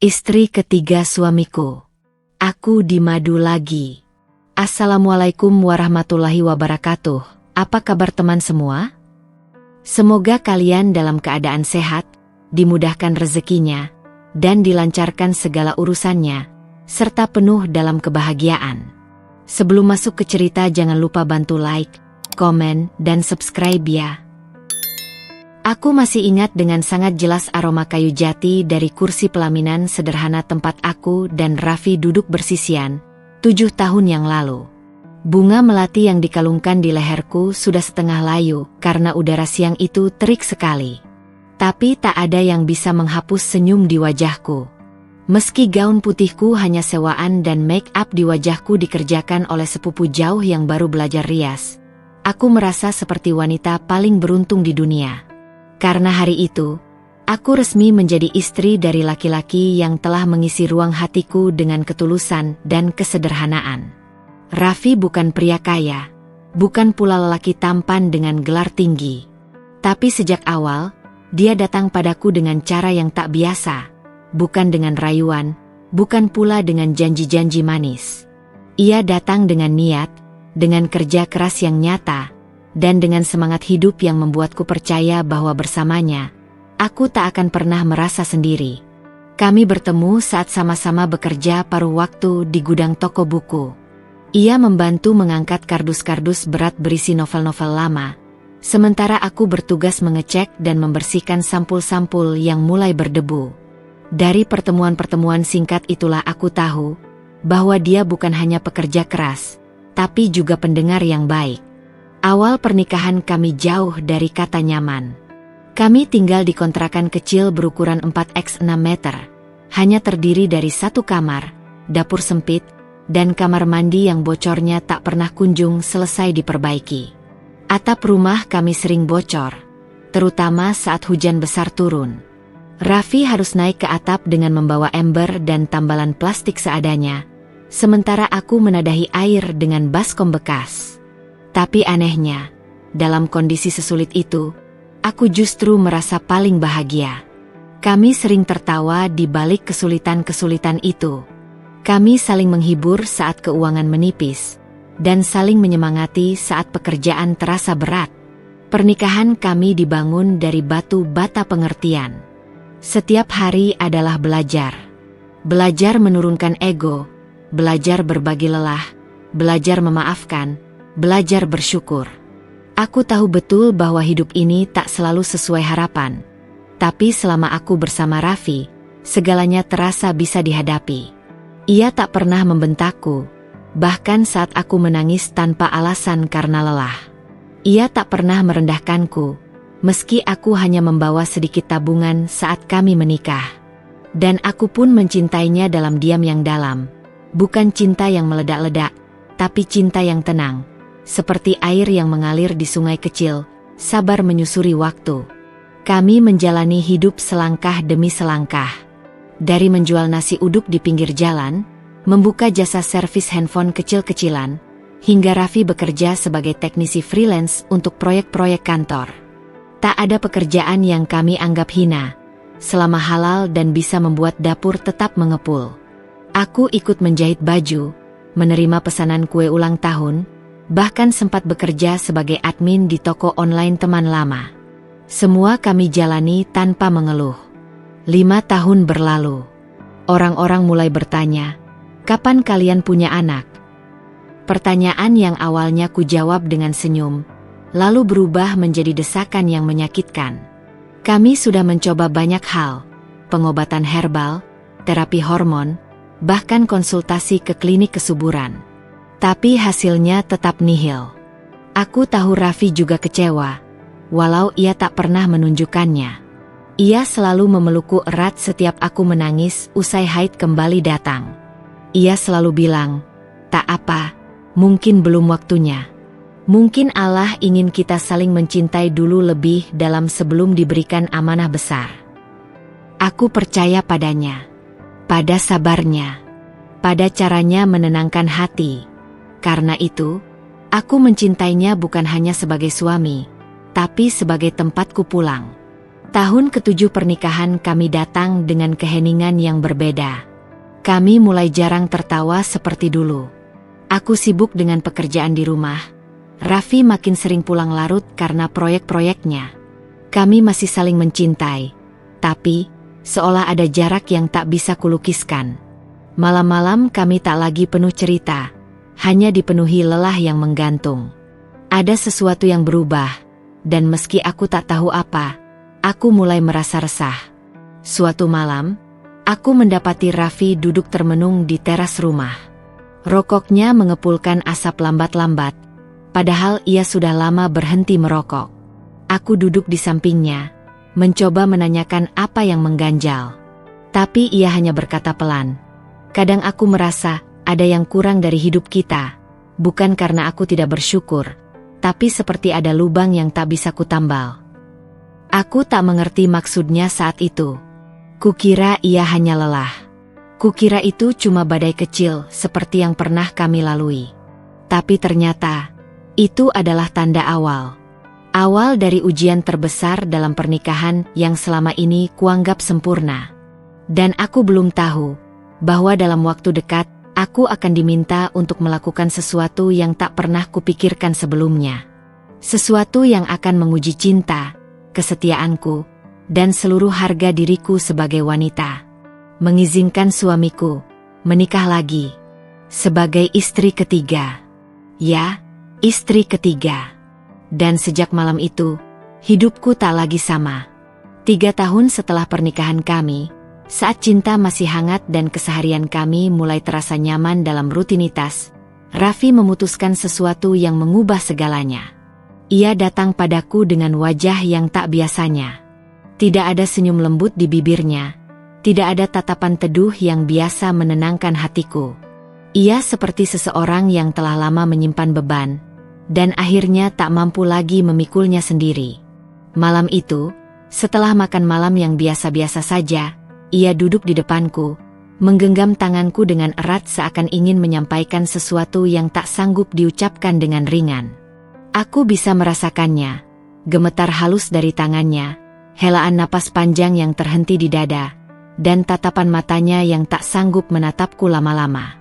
Istri ketiga suamiku. Aku di madu lagi. Assalamualaikum warahmatullahi wabarakatuh. Apa kabar teman semua? Semoga kalian dalam keadaan sehat, dimudahkan rezekinya, dan dilancarkan segala urusannya, serta penuh dalam kebahagiaan. Sebelum masuk ke cerita jangan lupa bantu like, komen, dan subscribe ya. Aku masih ingat dengan sangat jelas aroma kayu jati dari kursi pelaminan sederhana tempat aku dan Raffi duduk bersisian, 7 tahun yang lalu. Bunga melati yang dikalungkan di leherku sudah setengah layu karena udara siang itu terik sekali. Tapi tak ada yang bisa menghapus senyum di wajahku. Meski gaun putihku hanya sewaan dan make up di wajahku dikerjakan oleh sepupu jauh yang baru belajar rias, aku merasa seperti wanita paling beruntung di dunia. Karena hari itu, aku resmi menjadi istri dari laki-laki yang telah mengisi ruang hatiku dengan ketulusan dan kesederhanaan. Raffi bukan pria kaya, bukan pula lelaki tampan dengan gelar tinggi. Tapi sejak awal, dia datang padaku dengan cara yang tak biasa, bukan dengan rayuan, bukan pula dengan janji-janji manis. Ia datang dengan niat, dengan kerja keras yang nyata, dan dengan semangat hidup yang membuatku percaya bahwa bersamanya, aku tak akan pernah merasa sendiri. Kami bertemu saat sama-sama bekerja paruh waktu di gudang toko buku. Ia membantu mengangkat kardus-kardus berat berisi novel-novel lama, sementara aku bertugas mengecek dan membersihkan sampul-sampul yang mulai berdebu. Dari pertemuan-pertemuan singkat itulah aku tahu bahwa dia bukan hanya pekerja keras, tapi juga pendengar yang baik. Awal pernikahan kami jauh dari kata nyaman. Kami tinggal di kontrakan kecil berukuran 4x6 meter. Hanya terdiri dari satu kamar, dapur sempit, dan kamar mandi yang bocornya tak pernah kunjung selesai diperbaiki. Atap rumah kami sering bocor, terutama saat hujan besar turun. Raffi harus naik ke atap dengan membawa ember dan tambalan plastik seadanya, sementara aku menadahi air dengan baskom bekas. Tapi anehnya, dalam kondisi sesulit itu, aku justru merasa paling bahagia. Kami sering tertawa di balik kesulitan-kesulitan itu. Kami saling menghibur saat keuangan menipis, dan saling menyemangati saat pekerjaan terasa berat. Pernikahan kami dibangun dari batu bata pengertian. Setiap hari adalah belajar. Belajar menurunkan ego, belajar berbagi lelah, belajar memaafkan, belajar bersyukur. Aku tahu betul bahwa hidup ini tak selalu sesuai harapan. Tapi selama aku bersama Raffi, segalanya terasa bisa dihadapi. Ia tak pernah membentakku, bahkan saat aku menangis tanpa alasan karena lelah. Ia tak pernah merendahkanku, meski aku hanya membawa sedikit tabungan saat kami menikah. Dan aku pun mencintainya dalam diam yang dalam. Bukan cinta yang meledak-ledak, tapi cinta yang tenang. Seperti air yang mengalir di sungai kecil, sabar menyusuri waktu. Kami menjalani hidup selangkah demi selangkah. Dari menjual nasi uduk di pinggir jalan, membuka jasa servis handphone kecil-kecilan, hingga Raffi bekerja sebagai teknisi freelance untuk proyek-proyek kantor. Tak ada pekerjaan yang kami anggap hina, selama halal dan bisa membuat dapur tetap mengepul. Aku ikut menjahit baju, menerima pesanan kue ulang tahun, bahkan sempat bekerja sebagai admin di toko online teman lama. Semua kami jalani tanpa mengeluh. 5 tahun berlalu. Orang-orang mulai bertanya, kapan kalian punya anak? Pertanyaan yang awalnya ku jawab dengan senyum, lalu berubah menjadi desakan yang menyakitkan. Kami sudah mencoba banyak hal, pengobatan herbal, terapi hormon, bahkan konsultasi ke klinik kesuburan. Tapi hasilnya tetap nihil. Aku tahu Raffi juga kecewa, walau ia tak pernah menunjukkannya. Ia selalu memelukku erat setiap aku menangis usai haid kembali datang. Ia selalu bilang, tak apa, mungkin belum waktunya. Mungkin Allah ingin kita saling mencintai dulu lebih dalam sebelum diberikan amanah besar. Aku percaya padanya, pada sabarnya, pada caranya menenangkan hati. Karena itu, aku mencintainya bukan hanya sebagai suami, tapi sebagai tempatku pulang. Tahun ke-7 pernikahan kami datang dengan keheningan yang berbeda. Kami mulai jarang tertawa seperti dulu. Aku sibuk dengan pekerjaan di rumah. Raffi makin sering pulang larut karena proyek-proyeknya. Kami masih saling mencintai, tapi seolah ada jarak yang tak bisa kulukiskan. Malam-malam kami tak lagi penuh cerita, hanya dipenuhi lelah yang menggantung. Ada sesuatu yang berubah, dan meski aku tak tahu apa, aku mulai merasa resah. Suatu malam, aku mendapati Raffi duduk termenung di teras rumah. Rokoknya mengepulkan asap lambat-lambat, padahal ia sudah lama berhenti merokok. Aku duduk di sampingnya, mencoba menanyakan apa yang mengganjal. Tapi ia hanya berkata pelan, "Kadang aku merasa ada yang kurang dari hidup kita, bukan karena aku tidak bersyukur, tapi seperti ada lubang yang tak bisa kutambal." Aku tak mengerti maksudnya saat itu. Kukira ia hanya lelah. Kukira itu cuma badai kecil seperti yang pernah kami lalui. Tapi ternyata, itu adalah tanda awal. Awal dari ujian terbesar dalam pernikahan yang selama ini kuanggap sempurna. Dan aku belum tahu bahwa dalam waktu dekat, aku akan diminta untuk melakukan sesuatu yang tak pernah kupikirkan sebelumnya. Sesuatu yang akan menguji cinta, kesetiaanku, dan seluruh harga diriku sebagai wanita. Mengizinkan suamiku menikah lagi sebagai istri ketiga. Ya, istri ketiga. Dan sejak malam itu, hidupku tak lagi sama. 3 tahun setelah pernikahan kami, saat cinta masih hangat dan keseharian kami mulai terasa nyaman dalam rutinitas, Raffi memutuskan sesuatu yang mengubah segalanya. Ia datang padaku dengan wajah yang tak biasanya. Tidak ada senyum lembut di bibirnya, tidak ada tatapan teduh yang biasa menenangkan hatiku. Ia seperti seseorang yang telah lama menyimpan beban, dan akhirnya tak mampu lagi memikulnya sendiri. Malam itu, setelah makan malam yang biasa-biasa saja, ia duduk di depanku, menggenggam tanganku dengan erat seakan ingin menyampaikan sesuatu yang tak sanggup diucapkan dengan ringan. Aku bisa merasakannya, gemetar halus dari tangannya, helaan napas panjang yang terhenti di dada, dan tatapan matanya yang tak sanggup menatapku lama-lama.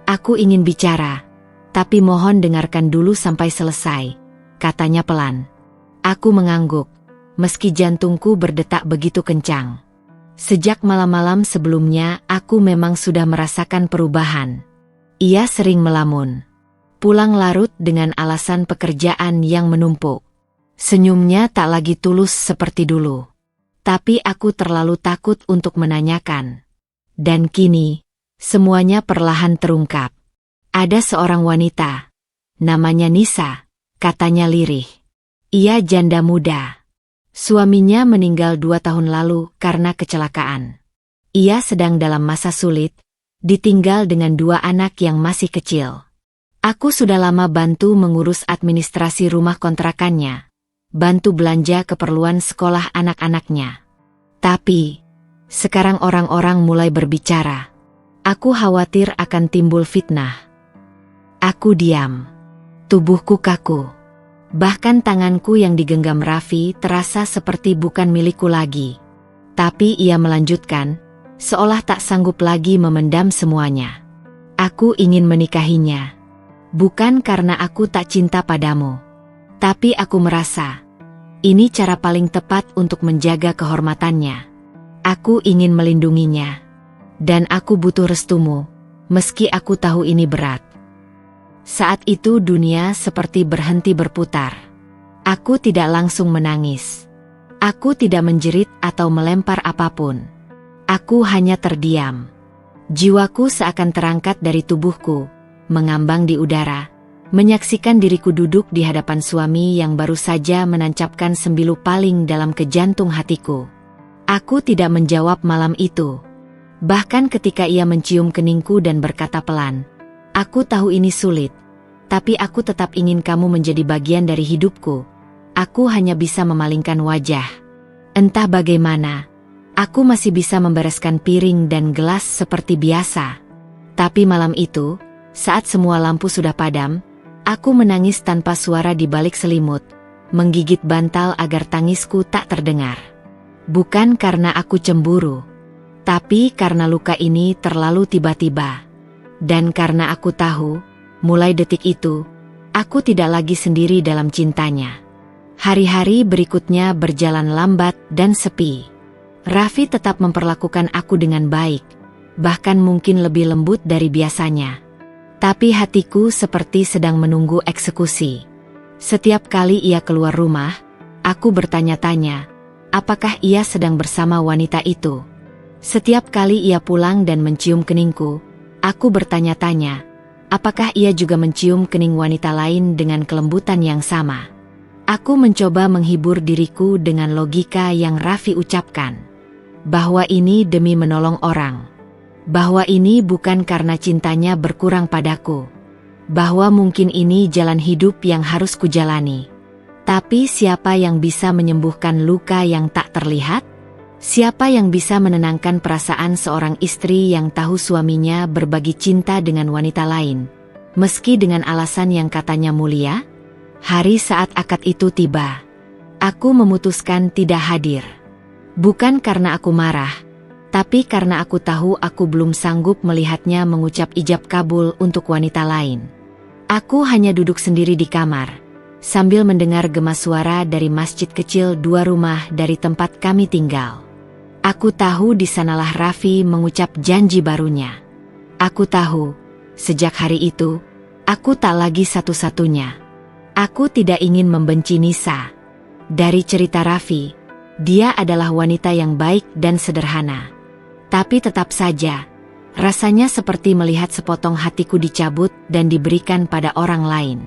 Aku ingin bicara, tapi mohon dengarkan dulu sampai selesai, katanya pelan. Aku mengangguk, meski jantungku berdetak begitu kencang. Sejak malam-malam sebelumnya aku memang sudah merasakan perubahan. Ia sering melamun. Pulang larut dengan alasan pekerjaan yang menumpuk. Senyumnya tak lagi tulus seperti dulu. Tapi aku terlalu takut untuk menanyakan. Dan kini, semuanya perlahan terungkap. Ada seorang wanita. Namanya Nisa, katanya lirih. Ia janda muda. Suaminya meninggal 2 tahun lalu karena kecelakaan. Ia sedang dalam masa sulit, ditinggal dengan 2 anak yang masih kecil. Aku sudah lama bantu mengurus administrasi rumah kontrakannya, bantu belanja keperluan sekolah anak-anaknya. Tapi, sekarang orang-orang mulai berbicara. Aku khawatir akan timbul fitnah. Aku diam. Tubuhku kaku. Bahkan tanganku yang digenggam Raffi terasa seperti bukan milikku lagi. Tapi ia melanjutkan, seolah tak sanggup lagi memendam semuanya. Aku ingin menikahinya. Bukan karena aku tak cinta padamu. Tapi aku merasa, ini cara paling tepat untuk menjaga kehormatannya. Aku ingin melindunginya. Dan aku butuh restumu, meski aku tahu ini berat. Saat itu dunia seperti berhenti berputar. Aku tidak langsung menangis. Aku tidak menjerit atau melempar apapun. Aku hanya terdiam. Jiwaku seakan terangkat dari tubuhku, mengambang di udara, menyaksikan diriku duduk di hadapan suami yang baru saja menancapkan sembilu paling dalam ke jantung hatiku. Aku tidak menjawab malam itu. Bahkan ketika ia mencium keningku dan berkata pelan, "Aku tahu ini sulit, tapi aku tetap ingin kamu menjadi bagian dari hidupku." Aku hanya bisa memalingkan wajah. Entah bagaimana, aku masih bisa membereskan piring dan gelas seperti biasa. Tapi malam itu, saat semua lampu sudah padam, aku menangis tanpa suara di balik selimut, menggigit bantal agar tangisku tak terdengar. Bukan karena aku cemburu, tapi karena luka ini terlalu tiba-tiba. Dan karena aku tahu, mulai detik itu, aku tidak lagi sendiri dalam cintanya. Hari-hari berikutnya berjalan lambat dan sepi. Raffi tetap memperlakukan aku dengan baik, bahkan mungkin lebih lembut dari biasanya. Tapi hatiku seperti sedang menunggu eksekusi. Setiap kali ia keluar rumah, aku bertanya-tanya, apakah ia sedang bersama wanita itu? Setiap kali ia pulang dan mencium keningku, aku bertanya-tanya, apakah ia juga mencium kening wanita lain dengan kelembutan yang sama? Aku mencoba menghibur diriku dengan logika yang Raffi ucapkan. Bahwa ini demi menolong orang. Bahwa ini bukan karena cintanya berkurang padaku. Bahwa mungkin ini jalan hidup yang harus kujalani. Tapi siapa yang bisa menyembuhkan luka yang tak terlihat? Siapa yang bisa menenangkan perasaan seorang istri yang tahu suaminya berbagi cinta dengan wanita lain, meski dengan alasan yang katanya mulia? Hari saat akad itu tiba. Aku memutuskan tidak hadir. Bukan karena aku marah, tapi karena aku tahu aku belum sanggup melihatnya mengucap ijab kabul untuk wanita lain. Aku hanya duduk sendiri di kamar, sambil mendengar gema suara dari masjid kecil 2 rumah dari tempat kami tinggal. Aku tahu di sanalah Raffi mengucap janji barunya. Aku tahu, sejak hari itu, aku tak lagi satu-satunya. Aku tidak ingin membenci Nisa. Dari cerita Raffi, dia adalah wanita yang baik dan sederhana. Tapi tetap saja, rasanya seperti melihat sepotong hatiku dicabut dan diberikan pada orang lain.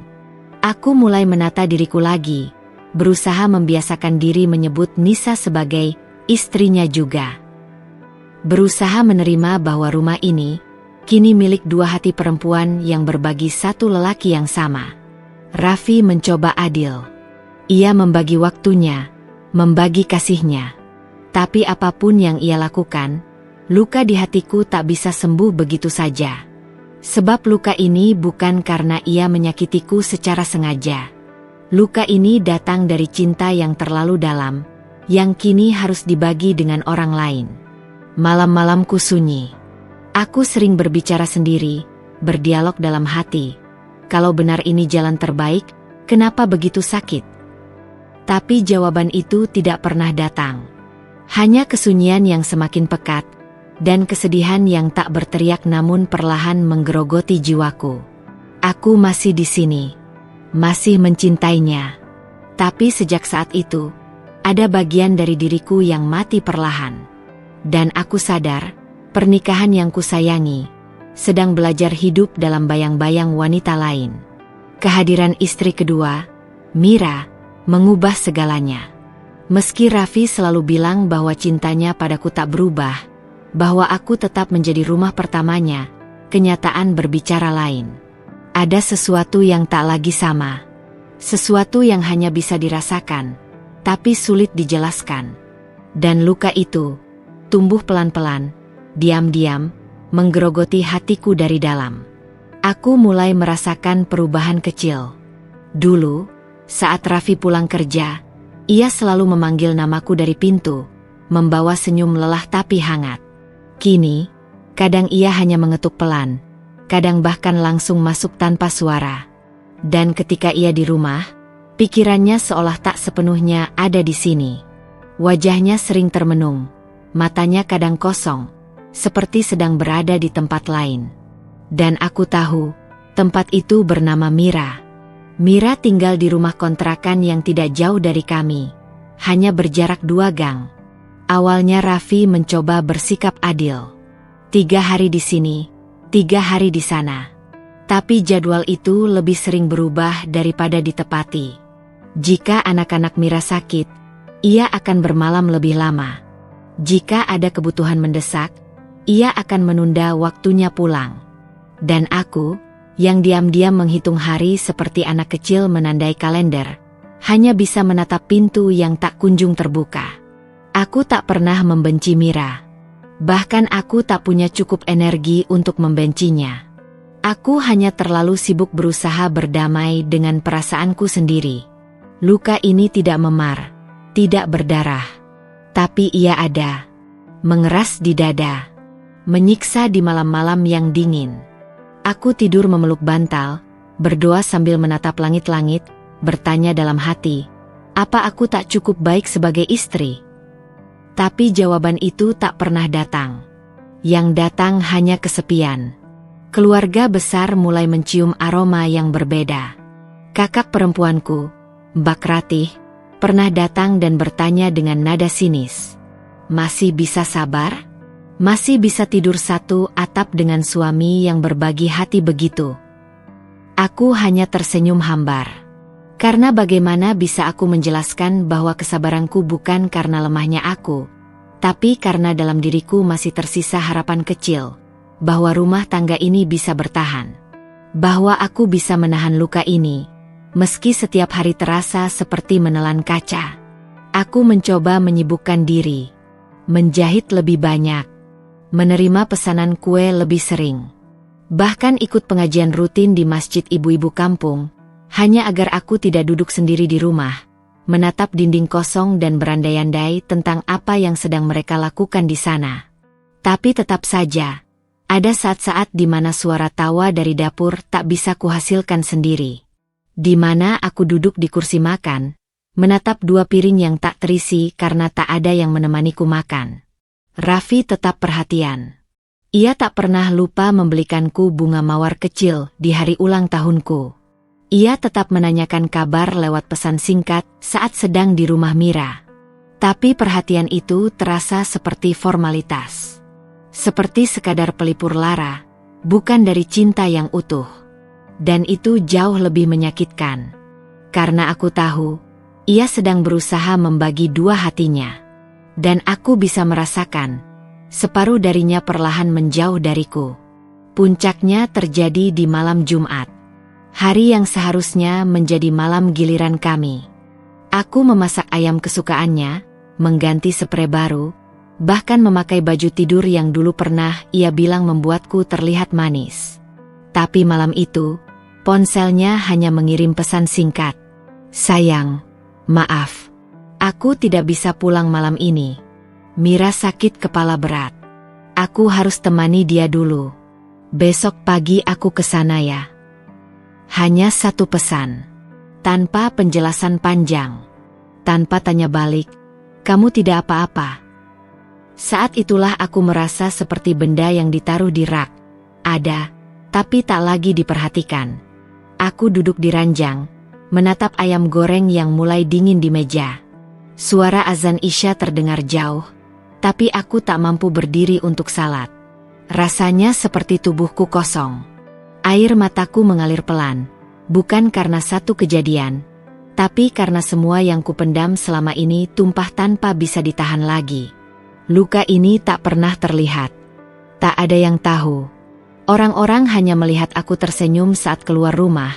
Aku mulai menata diriku lagi, berusaha membiasakan diri menyebut Nisa sebagai istrinya juga. Berusaha menerima bahwa rumah ini kini milik 2 hati perempuan yang berbagi satu lelaki yang sama. Raffi mencoba adil. Ia membagi waktunya, membagi kasihnya. Tapi apapun yang ia lakukan, luka di hatiku tak bisa sembuh begitu saja. Sebab luka ini bukan karena ia menyakitiku secara sengaja. Luka ini datang dari cinta yang terlalu dalam, yang kini harus dibagi dengan orang lain. Malam-malamku sunyi. Aku sering berbicara sendiri, berdialog dalam hati. Kalau benar ini jalan terbaik, kenapa begitu sakit? Tapi jawaban itu tidak pernah datang. Hanya kesunyian yang semakin pekat, dan kesedihan yang tak berteriak namun perlahan menggerogoti jiwaku. Aku masih di sini, masih mencintainya. Tapi sejak saat itu, ada bagian dari diriku yang mati perlahan. Dan aku sadar, pernikahan yang kusayangi, sedang belajar hidup dalam bayang-bayang wanita lain. Kehadiran istri kedua, Mira, mengubah segalanya. Meski Raffi selalu bilang bahwa cintanya padaku tak berubah, bahwa aku tetap menjadi rumah pertamanya, kenyataan berbicara lain. Ada sesuatu yang tak lagi sama. Sesuatu yang hanya bisa dirasakan, tapi sulit dijelaskan. Dan luka itu tumbuh pelan-pelan, diam-diam, menggerogoti hatiku dari dalam. Aku mulai merasakan perubahan kecil. Dulu, saat Raffi pulang kerja, ia selalu memanggil namaku dari pintu, membawa senyum lelah tapi hangat. Kini, kadang ia hanya mengetuk pelan, kadang bahkan langsung masuk tanpa suara. Dan ketika ia di rumah, pikirannya seolah tak sepenuhnya ada di sini. Wajahnya sering termenung, matanya kadang kosong, seperti sedang berada di tempat lain. Dan aku tahu, tempat itu bernama Mira. Mira tinggal di rumah kontrakan yang tidak jauh dari kami, hanya berjarak 2 gang. Awalnya Raffi mencoba bersikap adil. 3 hari di sini, 3 hari di sana. Tapi jadwal itu lebih sering berubah daripada ditepati. Jika anak-anak Mira sakit, ia akan bermalam lebih lama. Jika ada kebutuhan mendesak, ia akan menunda waktunya pulang. Dan aku, yang diam-diam menghitung hari seperti anak kecil menandai kalender, hanya bisa menatap pintu yang tak kunjung terbuka. Aku tak pernah membenci Mira. Bahkan aku tak punya cukup energi untuk membencinya. Aku hanya terlalu sibuk berusaha berdamai dengan perasaanku sendiri. Luka ini tidak memar, tidak berdarah. Tapi ia ada. Mengeras di dada. Menyiksa di malam-malam yang dingin. Aku tidur memeluk bantal, berdoa sambil menatap langit-langit, bertanya dalam hati, apa aku tak cukup baik sebagai istri? Tapi jawaban itu tak pernah datang. Yang datang hanya kesepian. Keluarga besar mulai mencium aroma yang berbeda. Kakak perempuanku, Mbak Ratih, pernah datang dan bertanya dengan nada sinis. Masih bisa sabar? Masih bisa tidur satu atap dengan suami yang berbagi hati begitu? Aku hanya tersenyum hambar. Karena bagaimana bisa aku menjelaskan bahwa kesabaranku bukan karena lemahnya aku, tapi karena dalam diriku masih tersisa harapan kecil, bahwa rumah tangga ini bisa bertahan. Bahwa aku bisa menahan luka ini, meski setiap hari terasa seperti menelan kaca. Aku mencoba menyibukkan diri. Menjahit lebih banyak, menerima pesanan kue lebih sering, bahkan ikut pengajian rutin di masjid ibu-ibu kampung, hanya agar aku tidak duduk sendiri di rumah, menatap dinding kosong dan berandai-andai tentang apa yang sedang mereka lakukan di sana. Tapi tetap saja, ada saat-saat di mana suara tawa dari dapur tak bisa kuhasilkan sendiri. Di mana aku duduk di kursi makan, menatap dua piring yang tak terisi karena tak ada yang menemaniku makan. Raffi tetap perhatian. Ia tak pernah lupa membelikanku bunga mawar kecil di hari ulang tahunku. Ia tetap menanyakan kabar lewat pesan singkat saat sedang di rumah Mira. Tapi perhatian itu terasa seperti formalitas. Seperti sekadar pelipur lara, bukan dari cinta yang utuh. Dan itu jauh lebih menyakitkan. Karena aku tahu, ia sedang berusaha membagi dua hatinya. Dan aku bisa merasakan, separuh darinya perlahan menjauh dariku. Puncaknya terjadi di malam Jumat. Hari yang seharusnya menjadi malam giliran kami. Aku memasak ayam kesukaannya, mengganti sprei baru, bahkan memakai baju tidur yang dulu pernah ia bilang membuatku terlihat manis. Tapi malam itu, ponselnya hanya mengirim pesan singkat. Sayang, maaf, aku tidak bisa pulang malam ini. Mira sakit kepala berat. Aku harus temani dia dulu. Besok pagi aku ke sana ya. Hanya satu pesan. Tanpa penjelasan panjang. Tanpa tanya balik, kamu tidak apa-apa. Saat itulah aku merasa seperti benda yang ditaruh di rak. Ada, tapi tak lagi diperhatikan. Aku duduk di ranjang, menatap ayam goreng yang mulai dingin di meja. Suara azan Isya terdengar jauh, tapi aku tak mampu berdiri untuk salat. Rasanya seperti tubuhku kosong. Air mataku mengalir pelan, bukan karena satu kejadian, tapi karena semua yang kupendam selama ini tumpah tanpa bisa ditahan lagi. Luka ini tak pernah terlihat. Tak ada yang tahu. Orang-orang hanya melihat aku tersenyum saat keluar rumah,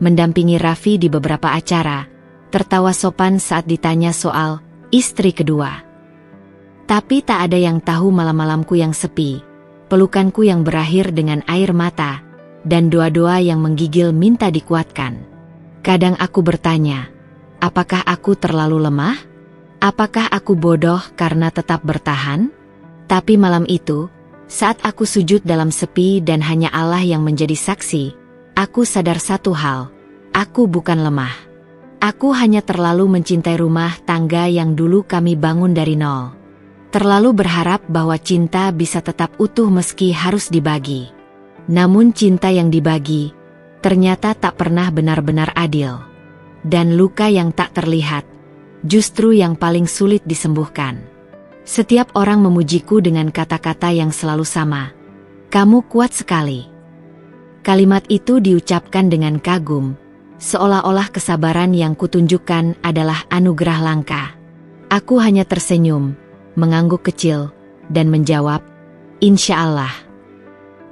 mendampingi Raffi di beberapa acara, tertawa sopan saat ditanya soal istri kedua. Tapi tak ada yang tahu malam-malamku yang sepi, pelukanku yang berakhir dengan air mata, dan doa-doa yang menggigil minta dikuatkan. Kadang aku bertanya, apakah aku terlalu lemah? Apakah aku bodoh karena tetap bertahan? Tapi malam itu, saat aku sujud dalam sepi dan hanya Allah yang menjadi saksi, aku sadar satu hal, aku bukan lemah. Aku hanya terlalu mencintai rumah tangga yang dulu kami bangun dari nol. Terlalu berharap bahwa cinta bisa tetap utuh meski harus dibagi. Namun cinta yang dibagi, ternyata tak pernah benar-benar adil. Dan luka yang tak terlihat, justru yang paling sulit disembuhkan. Setiap orang memujiku dengan kata-kata yang selalu sama. Kamu kuat sekali. Kalimat itu diucapkan dengan kagum, seolah-olah kesabaran yang kutunjukkan adalah anugerah langka. Aku hanya tersenyum, mengangguk kecil, dan menjawab, Insya Allah.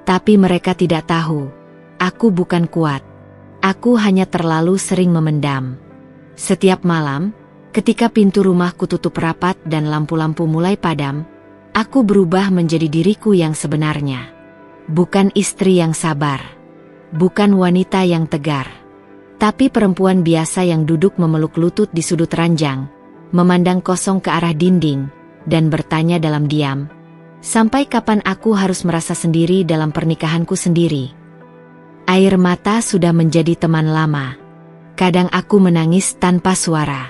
Tapi mereka tidak tahu, aku bukan kuat. Aku hanya terlalu sering memendam. Setiap malam, ketika pintu rumahku tutup rapat dan lampu-lampu mulai padam, aku berubah menjadi diriku yang sebenarnya. Bukan istri yang sabar. Bukan wanita yang tegar. Tapi perempuan biasa yang duduk memeluk lutut di sudut ranjang, memandang kosong ke arah dinding, dan bertanya dalam diam, sampai kapan aku harus merasa sendiri dalam pernikahanku sendiri? Air mata sudah menjadi teman lama. Kadang aku menangis tanpa suara.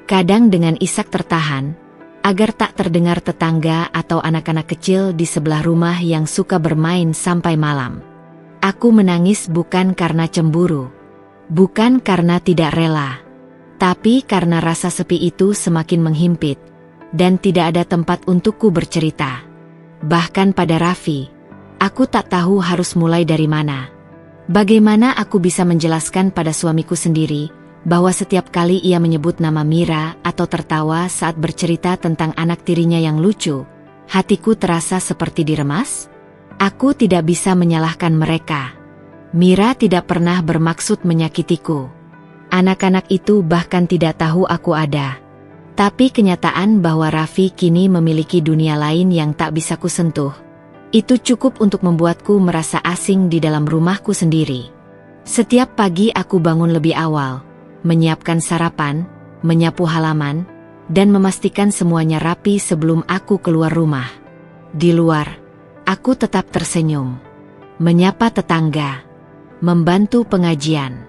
Kadang dengan isak tertahan, agar tak terdengar tetangga atau anak-anak kecil di sebelah rumah yang suka bermain sampai malam. Aku menangis bukan karena cemburu, bukan karena tidak rela, tapi karena rasa sepi itu semakin menghimpit, dan tidak ada tempat untukku bercerita. Bahkan pada Raffi, aku tak tahu harus mulai dari mana. Bagaimana aku bisa menjelaskan pada suamiku sendiri bahwa setiap kali ia menyebut nama Mira atau tertawa saat bercerita tentang anak tirinya yang lucu, hatiku terasa seperti diremas? Aku tidak bisa menyalahkan mereka. Mira tidak pernah bermaksud menyakitiku. Anak-anak itu bahkan tidak tahu aku ada. Tapi kenyataan bahwa Raffi kini memiliki dunia lain yang tak bisa kusentuh, itu cukup untuk membuatku merasa asing di dalam rumahku sendiri. Setiap pagi aku bangun lebih awal, menyiapkan sarapan, menyapu halaman, dan memastikan semuanya rapi sebelum aku keluar rumah. Di luar, aku tetap tersenyum, menyapa tetangga, membantu pengajian,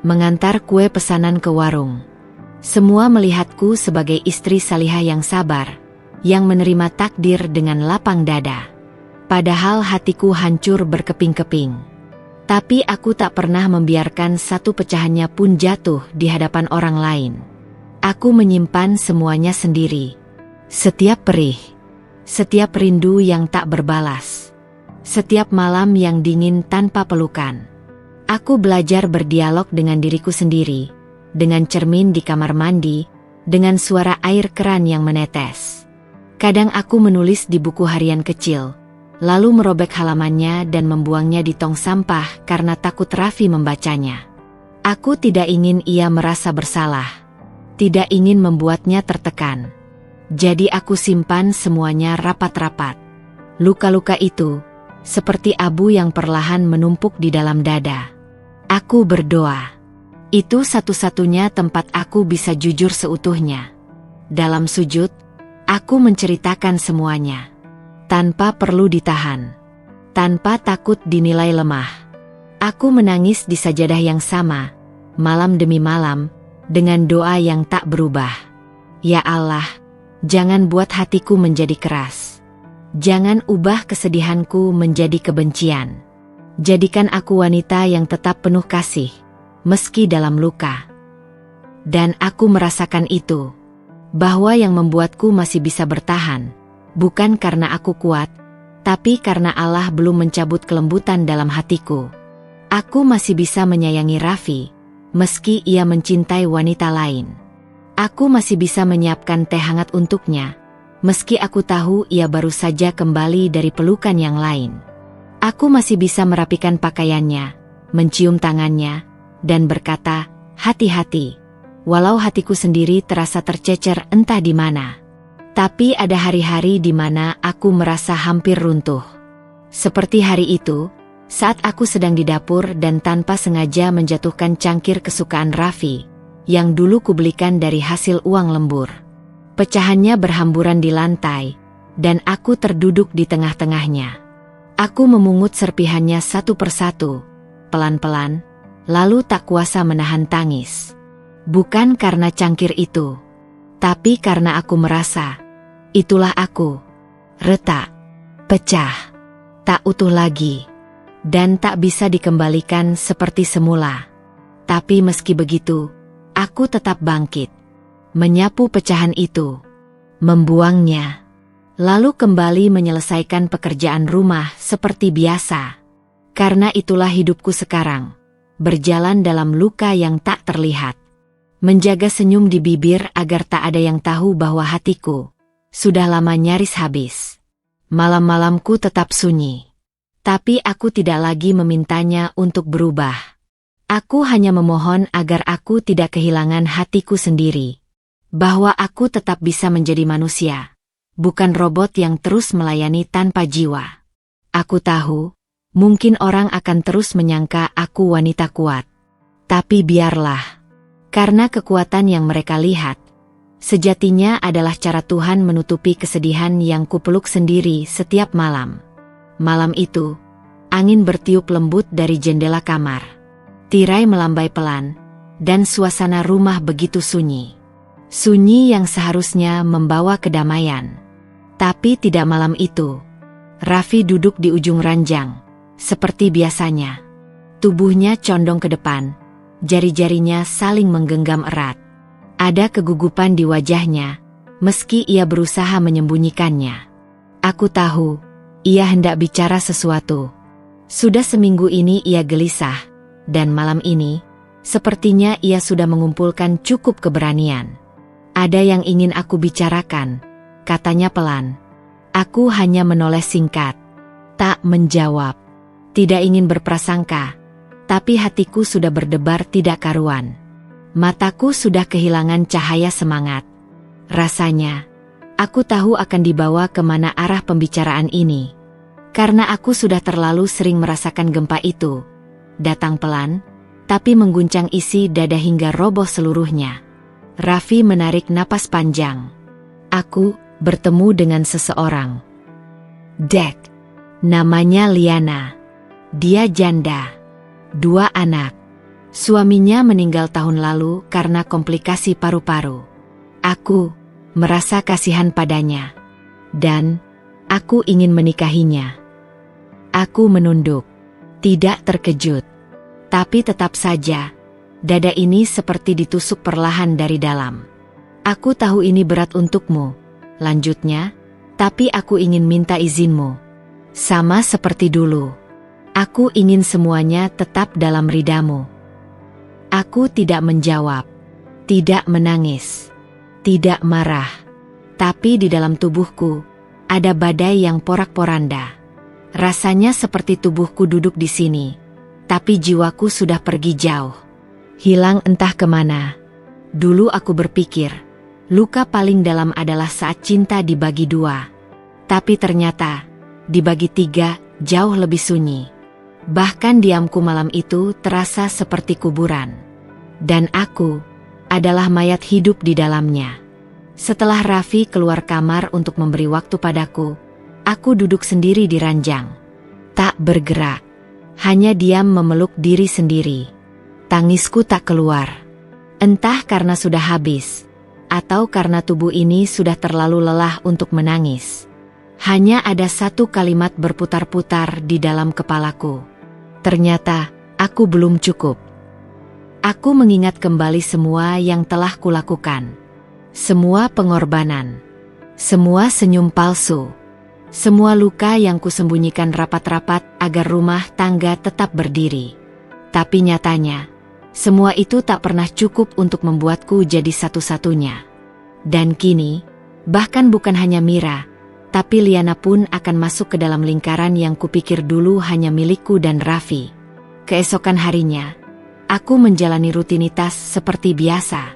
mengantar kue pesanan ke warung. Semua melihatku sebagai istri salihah yang sabar, yang menerima takdir dengan lapang dada. Padahal hatiku hancur berkeping-keping. Tapi aku tak pernah membiarkan satu pecahannya pun jatuh di hadapan orang lain. Aku menyimpan semuanya sendiri. Setiap perih, setiap rindu yang tak berbalas, setiap malam yang dingin tanpa pelukan. Aku belajar berdialog dengan diriku sendiri, dengan cermin di kamar mandi, dengan suara air keran yang menetes. Kadang aku menulis di buku harian kecil, lalu merobek halamannya dan membuangnya di tong sampah karena takut Raffi membacanya. Aku tidak ingin ia merasa bersalah, tidak ingin membuatnya tertekan. Jadi aku simpan semuanya rapat-rapat. Luka-luka itu, seperti abu yang perlahan menumpuk di dalam dada. Aku berdoa. Itu satu-satunya tempat aku bisa jujur seutuhnya. Dalam sujud, aku menceritakan semuanya. Tanpa perlu ditahan, tanpa takut dinilai lemah. Aku menangis di sajadah yang sama, malam demi malam, dengan doa yang tak berubah. Ya Allah, jangan buat hatiku menjadi keras. Jangan ubah kesedihanku menjadi kebencian. Jadikan aku wanita yang tetap penuh kasih, meski dalam luka. Dan aku merasakan itu, bahwa yang membuatku masih bisa bertahan, bukan karena aku kuat, tapi karena Allah belum mencabut kelembutan dalam hatiku. Aku masih bisa menyayangi Raffi, meski ia mencintai wanita lain. Aku masih bisa menyiapkan teh hangat untuknya, meski aku tahu ia baru saja kembali dari pelukan yang lain. Aku masih bisa merapikan pakaiannya, mencium tangannya, dan berkata, hati-hati, walau hatiku sendiri terasa tercecer entah di mana. Tapi ada hari-hari di mana aku merasa hampir runtuh. Seperti hari itu, saat aku sedang di dapur dan tanpa sengaja menjatuhkan cangkir kesukaan Raffi, yang dulu kubelikan dari hasil uang lembur. Pecahannya berhamburan di lantai, dan aku terduduk di tengah-tengahnya. Aku memungut serpihannya satu persatu, pelan-pelan, lalu tak kuasa menahan tangis. Bukan karena cangkir itu, tapi karena aku merasa, itulah aku, retak, pecah, tak utuh lagi, dan tak bisa dikembalikan seperti semula. Tapi meski begitu, aku tetap bangkit, menyapu pecahan itu, membuangnya, lalu kembali menyelesaikan pekerjaan rumah seperti biasa. Karena itulah hidupku sekarang, berjalan dalam luka yang tak terlihat. Menjaga senyum di bibir agar tak ada yang tahu bahwa hatiku sudah lama nyaris habis. Malam-malamku tetap sunyi. Tapi aku tidak lagi memintanya untuk berubah. Aku hanya memohon agar aku tidak kehilangan hatiku sendiri. Bahwa aku tetap bisa menjadi manusia, bukan robot yang terus melayani tanpa jiwa. Aku tahu, mungkin orang akan terus menyangka aku wanita kuat. Tapi biarlah. Karena kekuatan yang mereka lihat, sejatinya adalah cara Tuhan menutupi kesedihan yang kupeluk sendiri setiap malam. Malam itu, angin bertiup lembut dari jendela kamar. Tirai melambai pelan, dan suasana rumah begitu sunyi. Sunyi yang seharusnya membawa kedamaian. Tapi tidak malam itu. Raffi duduk di ujung ranjang, seperti biasanya. Tubuhnya condong ke depan, jari-jarinya saling menggenggam erat. Ada kegugupan di wajahnya, meski ia berusaha menyembunyikannya. Aku tahu, ia hendak bicara sesuatu. Sudah seminggu ini ia gelisah, dan malam ini, sepertinya ia sudah mengumpulkan cukup keberanian. Ada yang ingin aku bicarakan, katanya pelan. Aku hanya menoleh singkat, tak menjawab. Tidak ingin berprasangka, tapi hatiku sudah berdebar tidak karuan. Mataku sudah kehilangan cahaya semangat. Rasanya, aku tahu akan dibawa kemana arah pembicaraan ini. Karena aku sudah terlalu sering merasakan gempa itu. Datang pelan, tapi mengguncang isi dada hingga roboh seluruhnya. Raffi menarik napas panjang. Aku bertemu dengan seseorang. Dek. Namanya Liana. Dia janda. 2 anak. Suaminya meninggal tahun lalu karena komplikasi paru-paru. Aku merasa kasihan padanya. Dan aku ingin menikahinya. Aku menunduk. Tidak terkejut. Tapi tetap saja, dada ini seperti ditusuk perlahan dari dalam. Aku tahu ini berat untukmu, lanjutnya, tapi aku ingin minta izinmu. Sama seperti dulu. Aku ingin semuanya tetap dalam ridamu. Aku tidak menjawab, tidak menangis, tidak marah. Tapi di dalam tubuhku, ada badai yang porak-poranda. Rasanya seperti tubuhku duduk di sini, tapi jiwaku sudah pergi jauh. Hilang entah kemana. Dulu aku berpikir, luka paling dalam adalah saat cinta dibagi 2. Tapi ternyata, dibagi 3, jauh lebih sunyi. Bahkan diamku malam itu terasa seperti kuburan. Dan aku adalah mayat hidup di dalamnya. Setelah Raffi keluar kamar untuk memberi waktu padaku, aku duduk sendiri di ranjang. Tak bergerak. Hanya diam memeluk diri sendiri. Tangisku tak keluar. Entah karena sudah habis, atau karena tubuh ini sudah terlalu lelah untuk menangis. Hanya ada satu kalimat berputar-putar di dalam kepalaku. Ternyata, aku belum cukup. Aku mengingat kembali semua yang telah kulakukan. Semua pengorbanan. Semua senyum palsu. Semua luka yang kusembunyikan rapat-rapat agar rumah tangga tetap berdiri. Tapi nyatanya, semua itu tak pernah cukup untuk membuatku jadi satu-satunya. Dan kini, bahkan bukan hanya Mira, tapi Liana pun akan masuk ke dalam lingkaran yang kupikir dulu hanya milikku dan Raffi. Keesokan harinya, aku menjalani rutinitas seperti biasa.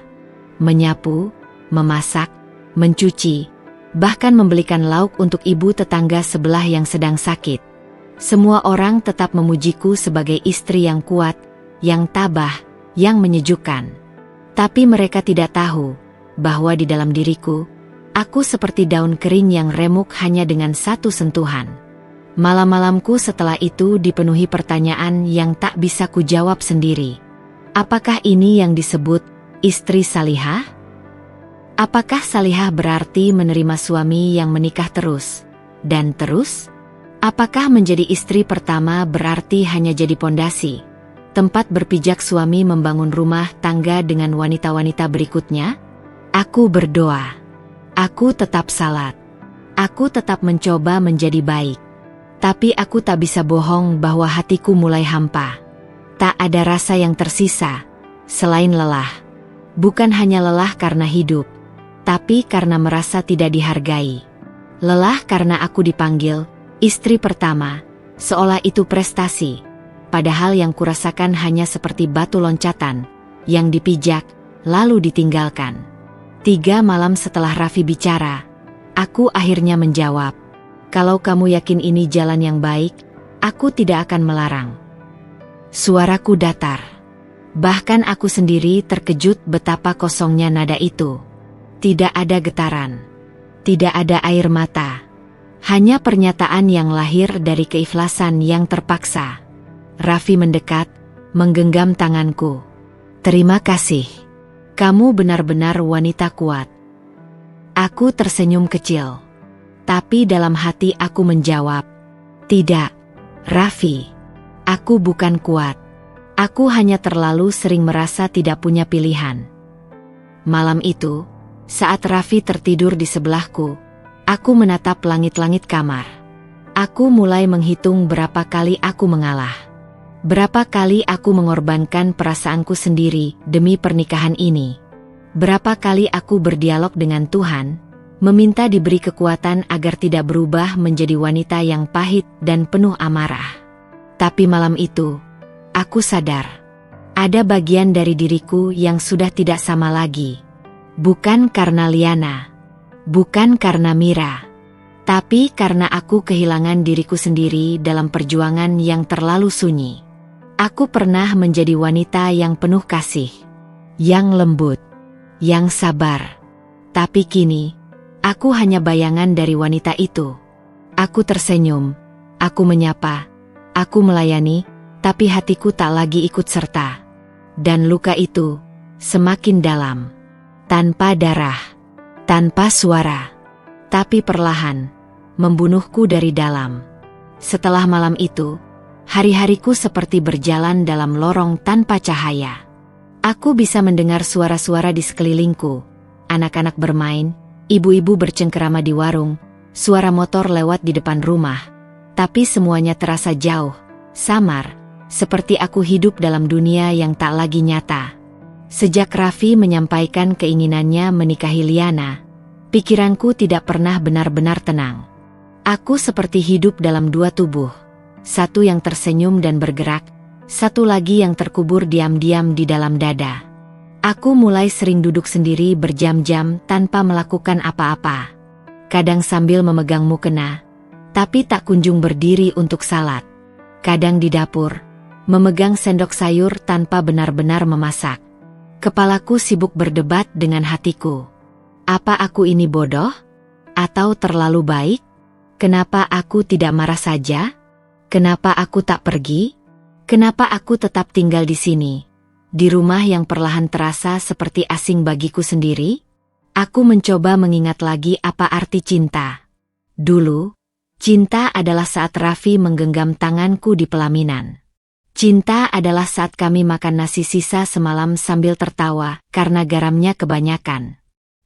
Menyapu, memasak, mencuci, bahkan membelikan lauk untuk ibu tetangga sebelah yang sedang sakit. Semua orang tetap memujiku sebagai istri yang kuat, yang tabah, yang menyejukkan. Tapi mereka tidak tahu bahwa di dalam diriku, aku seperti daun kering yang remuk hanya dengan satu sentuhan. Malam-malamku setelah itu dipenuhi pertanyaan yang tak bisa kujawab sendiri. Apakah ini yang disebut istri salihah? Apakah salihah berarti menerima suami yang menikah terus dan terus? Apakah menjadi istri pertama berarti hanya jadi pondasi, tempat berpijak suami membangun rumah tangga dengan wanita-wanita berikutnya? Aku berdoa. Aku tetap salat. Aku tetap mencoba menjadi baik. Tapi aku tak bisa bohong bahwa hatiku mulai hampa. Tak ada rasa yang tersisa, selain lelah. Bukan hanya lelah karena hidup, tapi karena merasa tidak dihargai. Lelah karena aku dipanggil istri pertama, seolah itu prestasi. Padahal yang kurasakan hanya seperti batu loncatan, yang dipijak, lalu ditinggalkan. 3 malam setelah Raffi bicara, aku akhirnya menjawab, kalau kamu yakin ini jalan yang baik, aku tidak akan melarang. Suaraku datar. Bahkan aku sendiri terkejut betapa kosongnya nada itu. Tidak ada getaran. Tidak ada air mata. Hanya pernyataan yang lahir dari keikhlasan yang terpaksa. Raffi mendekat, menggenggam tanganku. Terima kasih. Kamu benar-benar wanita kuat. Aku tersenyum kecil. Tapi dalam hati aku menjawab, tidak, Raffi. Aku bukan kuat. Aku hanya terlalu sering merasa tidak punya pilihan. Malam itu, saat Raffi tertidur di sebelahku, aku menatap langit-langit kamar. Aku mulai menghitung berapa kali aku mengalah. Berapa kali aku mengorbankan perasaanku sendiri demi pernikahan ini. Berapa kali aku berdialog dengan Tuhan, meminta diberi kekuatan agar tidak berubah menjadi wanita yang pahit dan penuh amarah. Tapi malam itu, aku sadar, ada bagian dari diriku yang sudah tidak sama lagi. Bukan karena Liana, bukan karena Mira, tapi karena aku kehilangan diriku sendiri dalam perjuangan yang terlalu sunyi. Aku pernah menjadi wanita yang penuh kasih, yang lembut, yang sabar. Tapi kini, aku hanya bayangan dari wanita itu. Aku tersenyum, aku menyapa, aku melayani, tapi hatiku tak lagi ikut serta. Dan luka itu semakin dalam, tanpa darah, tanpa suara, tapi perlahan membunuhku dari dalam. Setelah malam itu, hari-hariku seperti berjalan dalam lorong tanpa cahaya. Aku bisa mendengar suara-suara di sekelilingku, anak-anak bermain, ibu-ibu bercengkerama di warung, suara motor lewat di depan rumah. Tapi semuanya terasa jauh, samar, seperti aku hidup dalam dunia yang tak lagi nyata. Sejak Raffi menyampaikan keinginannya menikahi Liana, pikiranku tidak pernah benar-benar tenang. Aku seperti hidup dalam dua tubuh, satu yang tersenyum dan bergerak, satu lagi yang terkubur diam-diam di dalam dada. Aku mulai sering duduk sendiri berjam-jam tanpa melakukan apa-apa. Kadang sambil memegang mukena, tapi tak kunjung berdiri untuk salat. Kadang di dapur, memegang sendok sayur tanpa benar-benar memasak. Kepalaku sibuk berdebat dengan hatiku. Apa aku ini bodoh? Atau terlalu baik? Kenapa aku tidak marah saja? Kenapa aku tak pergi? Kenapa aku tetap tinggal di sini? Di rumah yang perlahan terasa seperti asing bagiku sendiri? Aku mencoba mengingat lagi apa arti cinta. Dulu, cinta adalah saat Raffi menggenggam tanganku di pelaminan. Cinta adalah saat kami makan nasi sisa semalam sambil tertawa karena garamnya kebanyakan.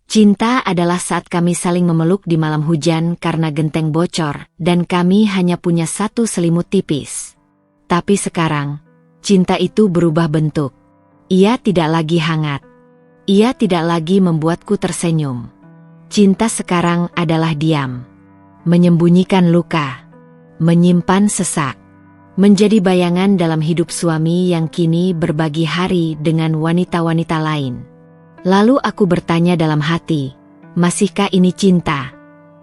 Cinta adalah saat kami saling memeluk di malam hujan karena genteng bocor dan kami hanya punya satu selimut tipis. Tapi sekarang, cinta itu berubah bentuk. Ia tidak lagi hangat. Ia tidak lagi membuatku tersenyum. Cinta sekarang adalah diam. Menyembunyikan luka. Menyimpan sesak. Menjadi bayangan dalam hidup suami yang kini berbagi hari dengan wanita-wanita lain. Lalu aku bertanya dalam hati, masihkah ini cinta?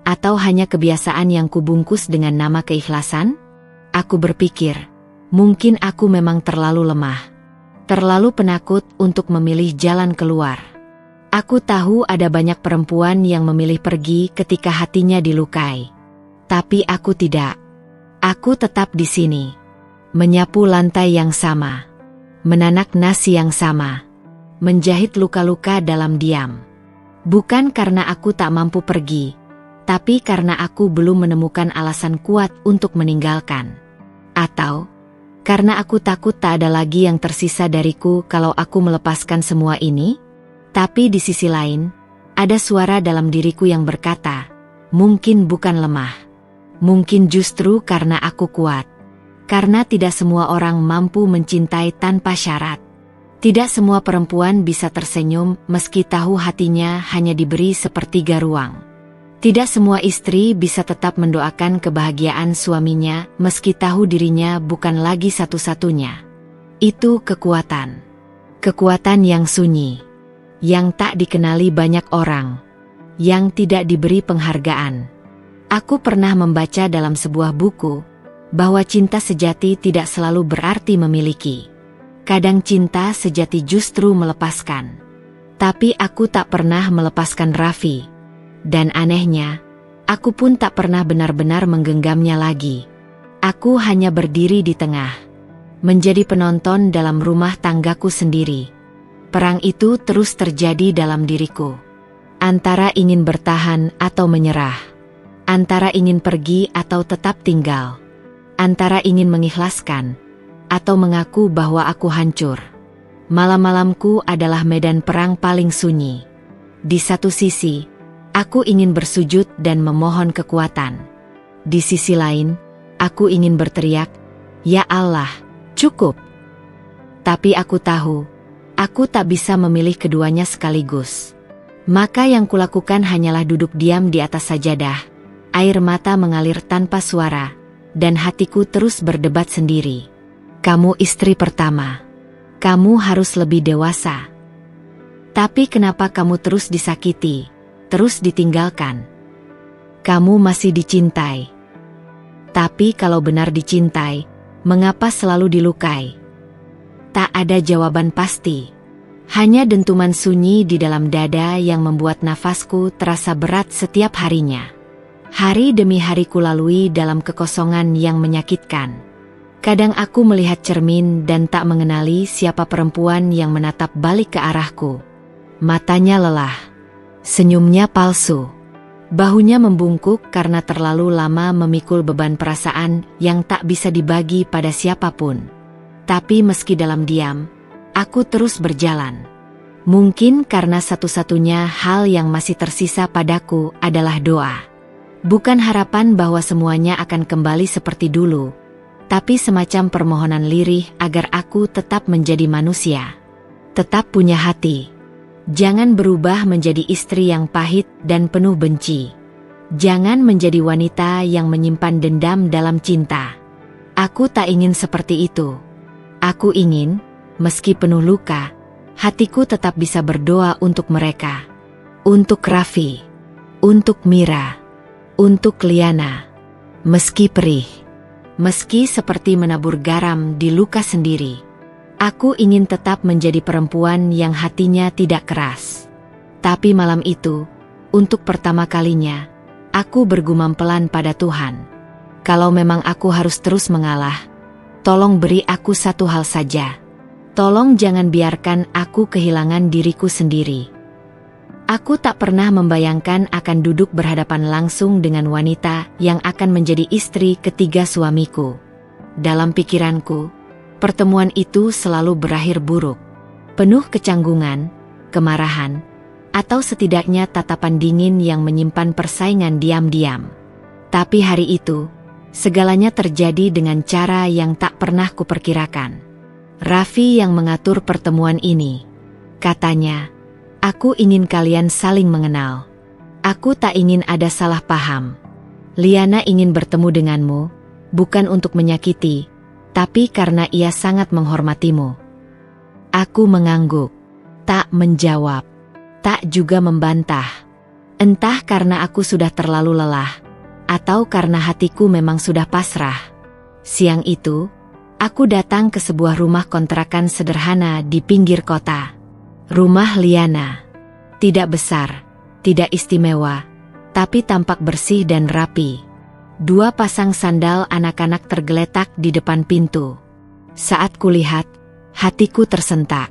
Atau hanya kebiasaan yang kubungkus dengan nama keikhlasan? Aku berpikir, mungkin aku memang terlalu lemah. Terlalu penakut untuk memilih jalan keluar. Aku tahu ada banyak perempuan yang memilih pergi ketika hatinya dilukai. Tapi aku tidak. Aku tetap di sini. Menyapu lantai yang sama. Menanak nasi yang sama. Menjahit luka-luka dalam diam. Bukan karena aku tak mampu pergi, tapi karena aku belum menemukan alasan kuat untuk meninggalkan. Atau karena aku takut tak ada lagi yang tersisa dariku kalau aku melepaskan semua ini. Tapi di sisi lain, ada suara dalam diriku yang berkata, mungkin bukan lemah. Mungkin justru karena aku kuat. Karena tidak semua orang mampu mencintai tanpa syarat. Tidak semua perempuan bisa tersenyum meski tahu hatinya hanya diberi sepertiga ruang. Tidak semua istri bisa tetap mendoakan kebahagiaan suaminya meski tahu dirinya bukan lagi satu-satunya. Itu kekuatan. Kekuatan yang sunyi. Yang tak dikenali banyak orang. Yang tidak diberi penghargaan. Aku pernah membaca dalam sebuah buku bahwa cinta sejati tidak selalu berarti memiliki. Kadang cinta sejati justru melepaskan. Tapi aku tak pernah melepaskan Raffi. Dan anehnya, aku pun tak pernah benar-benar menggenggamnya lagi. Aku hanya berdiri di tengah, menjadi penonton dalam rumah tanggaku sendiri. Perang itu terus terjadi dalam diriku. Antara ingin bertahan atau menyerah. Antara ingin pergi atau tetap tinggal. Antara ingin mengikhlaskan atau mengaku bahwa aku hancur. Malam-malamku adalah medan perang paling sunyi. Di satu sisi, aku ingin bersujud dan memohon kekuatan. Di sisi lain, aku ingin berteriak, "Ya Allah, cukup!" Tapi aku tahu, aku tak bisa memilih keduanya sekaligus. Maka yang kulakukan hanyalah duduk diam di atas sajadah. Air mata mengalir tanpa suara, dan hatiku terus berdebat sendiri. Kamu istri pertama. Kamu harus lebih dewasa. Tapi kenapa kamu terus disakiti, terus ditinggalkan? Kamu masih dicintai. Tapi kalau benar dicintai, mengapa selalu dilukai? Tak ada jawaban pasti. Hanya dentuman sunyi di dalam dada yang membuat nafasku terasa berat setiap harinya. Hari demi hari kulalui dalam kekosongan yang menyakitkan. Kadang aku melihat cermin dan tak mengenali siapa perempuan yang menatap balik ke arahku. Matanya lelah. Senyumnya palsu. Bahunya membungkuk karena terlalu lama memikul beban perasaan yang tak bisa dibagi pada siapapun. Tapi meski dalam diam, aku terus berjalan. Mungkin karena satu-satunya hal yang masih tersisa padaku adalah doa. Bukan harapan bahwa semuanya akan kembali seperti dulu, tapi semacam permohonan lirih agar aku tetap menjadi manusia. Tetap punya hati. Jangan berubah menjadi istri yang pahit dan penuh benci. Jangan menjadi wanita yang menyimpan dendam dalam cinta. Aku tak ingin seperti itu. Aku ingin, meski penuh luka, hatiku tetap bisa berdoa untuk mereka. Untuk Raffi. Untuk Mira. Untuk Liana. Meski perih. Meski seperti menabur garam di luka sendiri. Aku ingin tetap menjadi perempuan yang hatinya tidak keras. Tapi malam itu, untuk pertama kalinya, aku bergumam pelan pada Tuhan. Kalau memang aku harus terus mengalah, tolong beri aku satu hal saja. Tolong jangan biarkan aku kehilangan diriku sendiri. Aku tak pernah membayangkan akan duduk berhadapan langsung dengan wanita yang akan menjadi istri ketiga suamiku. Dalam pikiranku, pertemuan itu selalu berakhir buruk. Penuh kecanggungan, kemarahan, atau setidaknya tatapan dingin yang menyimpan persaingan diam-diam. Tapi hari itu, segalanya terjadi dengan cara yang tak pernah kuperkirakan. Raffi yang mengatur pertemuan ini. Katanya, "Aku ingin kalian saling mengenal. Aku tak ingin ada salah paham. Liana ingin bertemu denganmu, bukan untuk menyakiti, tapi karena ia sangat menghormatimu." Aku mengangguk, tak menjawab, tak juga membantah. Entah karena aku sudah terlalu lelah, atau karena hatiku memang sudah pasrah. Siang itu, aku datang ke sebuah rumah kontrakan sederhana di pinggir kota. Rumah Liana. Tidak besar, tidak istimewa, tapi tampak bersih dan rapi. 2 pasang sandal anak-anak tergeletak di depan pintu. Saat kulihat, hatiku tersentak.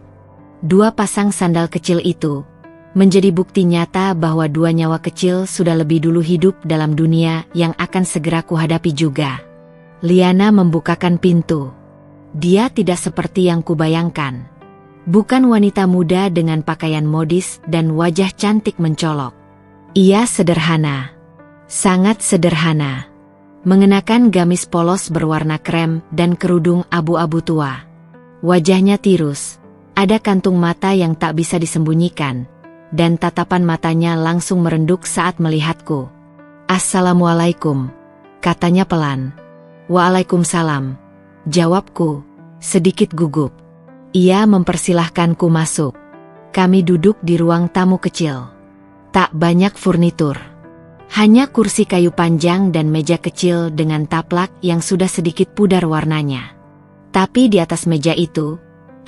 2 pasang sandal kecil itu menjadi bukti nyata bahwa 2 nyawa kecil sudah lebih dulu hidup dalam dunia yang akan segera kuhadapi juga. Liana membukakan pintu. Dia tidak seperti yang kubayangkan. Bukan wanita muda dengan pakaian modis dan wajah cantik mencolok. Ia sederhana. Sangat sederhana. Mengenakan gamis polos berwarna krem dan kerudung abu-abu tua. Wajahnya tirus. Ada kantung mata yang tak bisa disembunyikan. Dan tatapan matanya langsung merenduk saat melihatku. "Assalamualaikum," katanya pelan. "Waalaikumsalam," jawabku, sedikit gugup. Ia mempersilahkanku masuk. Kami duduk di ruang tamu kecil. Tak banyak furnitur. Hanya kursi kayu panjang dan meja kecil dengan taplak yang sudah sedikit pudar warnanya. Tapi di atas meja itu,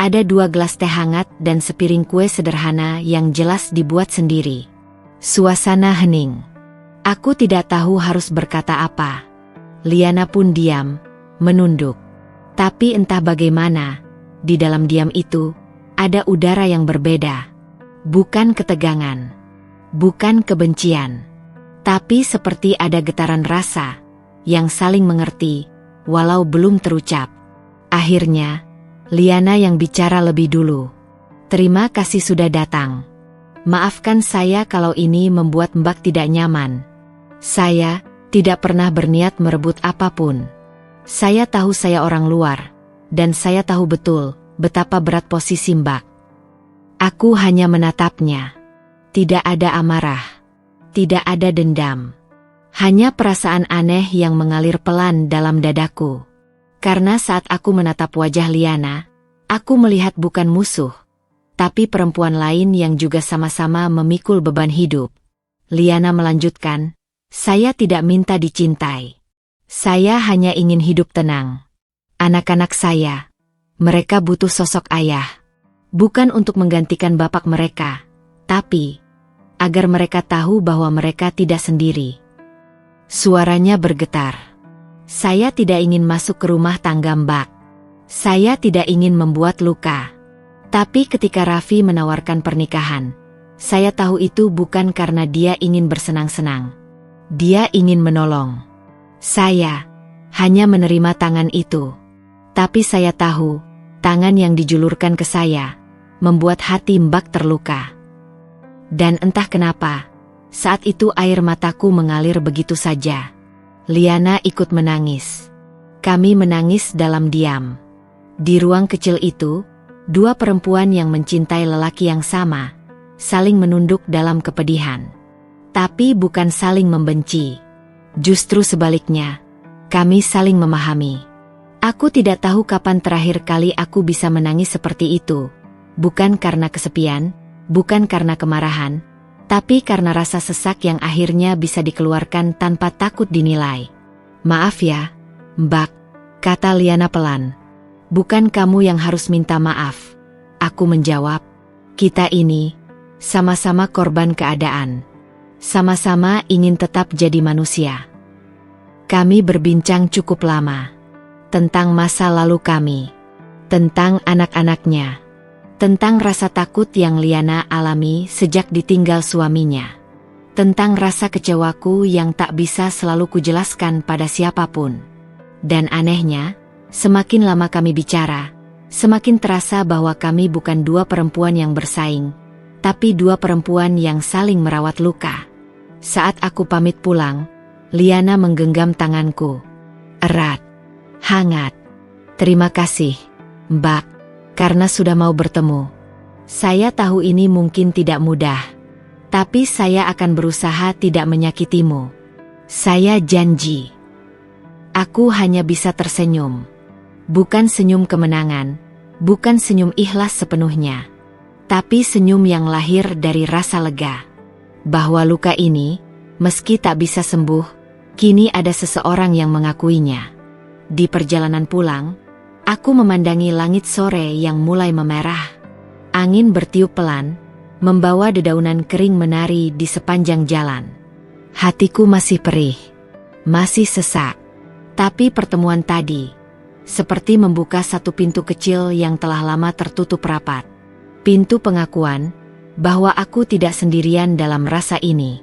Ada 2 gelas teh hangat dan sepiring kue sederhana yang jelas dibuat sendiri. Suasana hening. Aku tidak tahu harus berkata apa. Liana pun diam, menunduk. Tapi entah bagaimana, di dalam diam itu, ada udara yang berbeda. Bukan ketegangan. Bukan kebencian. Tapi seperti ada getaran rasa, yang saling mengerti, walau belum terucap. Akhirnya, Liana yang bicara lebih dulu. Terima kasih sudah datang. Maafkan saya kalau ini membuat Mbak tidak nyaman. Saya tidak pernah berniat merebut apapun. Saya tahu saya orang luar, dan saya tahu betul betapa berat posisi Mbak. Aku hanya menatapnya. Tidak ada amarah. Tidak ada dendam. Hanya perasaan aneh yang mengalir pelan dalam dadaku. Karena saat aku menatap wajah Liana, aku melihat bukan musuh, tapi perempuan lain yang juga sama-sama memikul beban hidup. Liana melanjutkan, saya tidak minta dicintai. Saya hanya ingin hidup tenang. Anak-anak saya, mereka butuh sosok ayah. Bukan untuk menggantikan bapak mereka, tapi agar mereka tahu bahwa mereka tidak sendiri. Suaranya bergetar. Saya tidak ingin masuk ke rumah tangga Mbak. Saya tidak ingin membuat luka. Tapi ketika Raffi menawarkan pernikahan, saya tahu itu bukan karena dia ingin bersenang-senang. Dia ingin menolong. Saya hanya menerima tangan itu. Tapi saya tahu, tangan yang dijulurkan ke saya membuat hati Mbak terluka. Dan entah kenapa, saat itu air mataku mengalir begitu saja. Liana ikut menangis. Kami menangis dalam diam. Di ruang kecil itu, 2 perempuan yang mencintai lelaki yang sama, saling menunduk dalam kepedihan. Tapi bukan saling membenci. Justru sebaliknya, kami saling memahami. Aku tidak tahu kapan terakhir kali aku bisa menangis seperti itu. Bukan karena kesepian, bukan karena kemarahan, tapi karena rasa sesak yang akhirnya bisa dikeluarkan tanpa takut dinilai. Maaf ya, Mbak, kata Liana pelan. Bukan kamu yang harus minta maaf. Aku menjawab, kita ini sama-sama korban keadaan. Sama-sama ingin tetap jadi manusia. Kami berbincang cukup lama. Tentang masa lalu kami. Tentang anak-anaknya. Tentang rasa takut yang Liana alami sejak ditinggal suaminya. Tentang rasa kecewaku yang tak bisa selalu kujelaskan pada siapapun. Dan anehnya, semakin lama kami bicara, semakin terasa bahwa kami bukan 2 perempuan yang bersaing, tapi 2 perempuan yang saling merawat luka. Saat aku pamit pulang, Liana menggenggam tanganku. Erat. Hangat. Terima kasih, Mbak, karena sudah mau bertemu. Saya tahu ini mungkin tidak mudah, tapi saya akan berusaha tidak menyakitimu. Saya janji. Aku hanya bisa tersenyum. Bukan senyum kemenangan, bukan senyum ikhlas sepenuhnya, tapi senyum yang lahir dari rasa lega. Bahwa luka ini, meski tak bisa sembuh, kini ada seseorang yang mengakuinya. Di perjalanan pulang, aku memandangi langit sore yang mulai memerah. Angin bertiup pelan, membawa dedaunan kering menari di sepanjang jalan. Hatiku masih perih, masih sesak. Tapi pertemuan tadi, seperti membuka satu pintu kecil yang telah lama tertutup rapat. Pintu pengakuan bahwa aku tidak sendirian dalam rasa ini.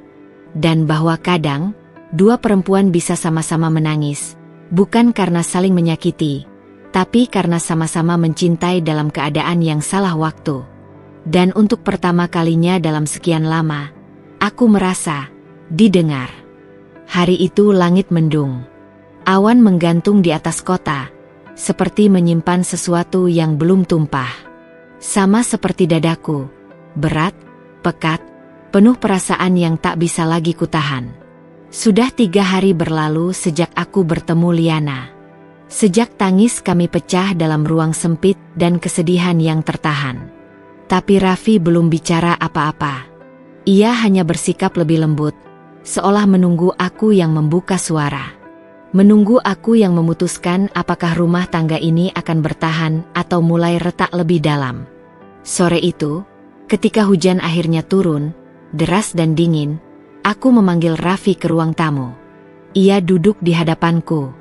Dan bahwa kadang, 2 perempuan bisa sama-sama menangis, bukan karena saling menyakiti, tapi karena sama-sama mencintai dalam keadaan yang salah waktu. Dan untuk pertama kalinya dalam sekian lama, aku merasa didengar. Hari itu langit mendung. Awan menggantung di atas kota, seperti menyimpan sesuatu yang belum tumpah. Sama seperti dadaku, berat, pekat, penuh perasaan yang tak bisa lagi kutahan. Sudah 3 hari berlalu sejak aku bertemu Liana. Sejak tangis kami pecah dalam ruang sempit dan kesedihan yang tertahan. Tapi Raffi belum bicara apa-apa. Ia hanya bersikap lebih lembut, seolah menunggu aku yang membuka suara. Menunggu aku yang memutuskan apakah rumah tangga ini akan bertahan atau mulai retak lebih dalam. Sore itu, ketika hujan akhirnya turun, deras dan dingin, aku memanggil Raffi ke ruang tamu. Ia duduk di hadapanku.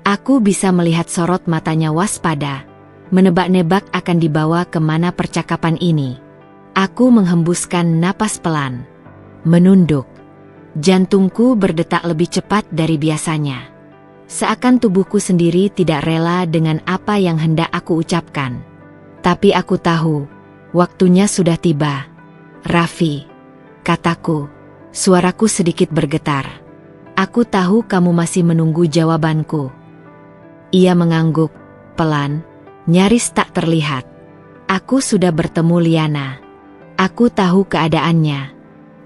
Aku bisa melihat sorot matanya waspada, menebak-nebak akan dibawa kemana percakapan ini. Aku menghembuskan napas pelan, menunduk. Jantungku berdetak lebih cepat dari biasanya. Seakan tubuhku sendiri tidak rela dengan apa yang hendak aku ucapkan. Tapi aku tahu, waktunya sudah tiba. Raffi, kataku, suaraku sedikit bergetar. Aku tahu kamu masih menunggu jawabanku. Ia mengangguk, pelan, nyaris tak terlihat. Aku sudah bertemu Liana. Aku tahu keadaannya.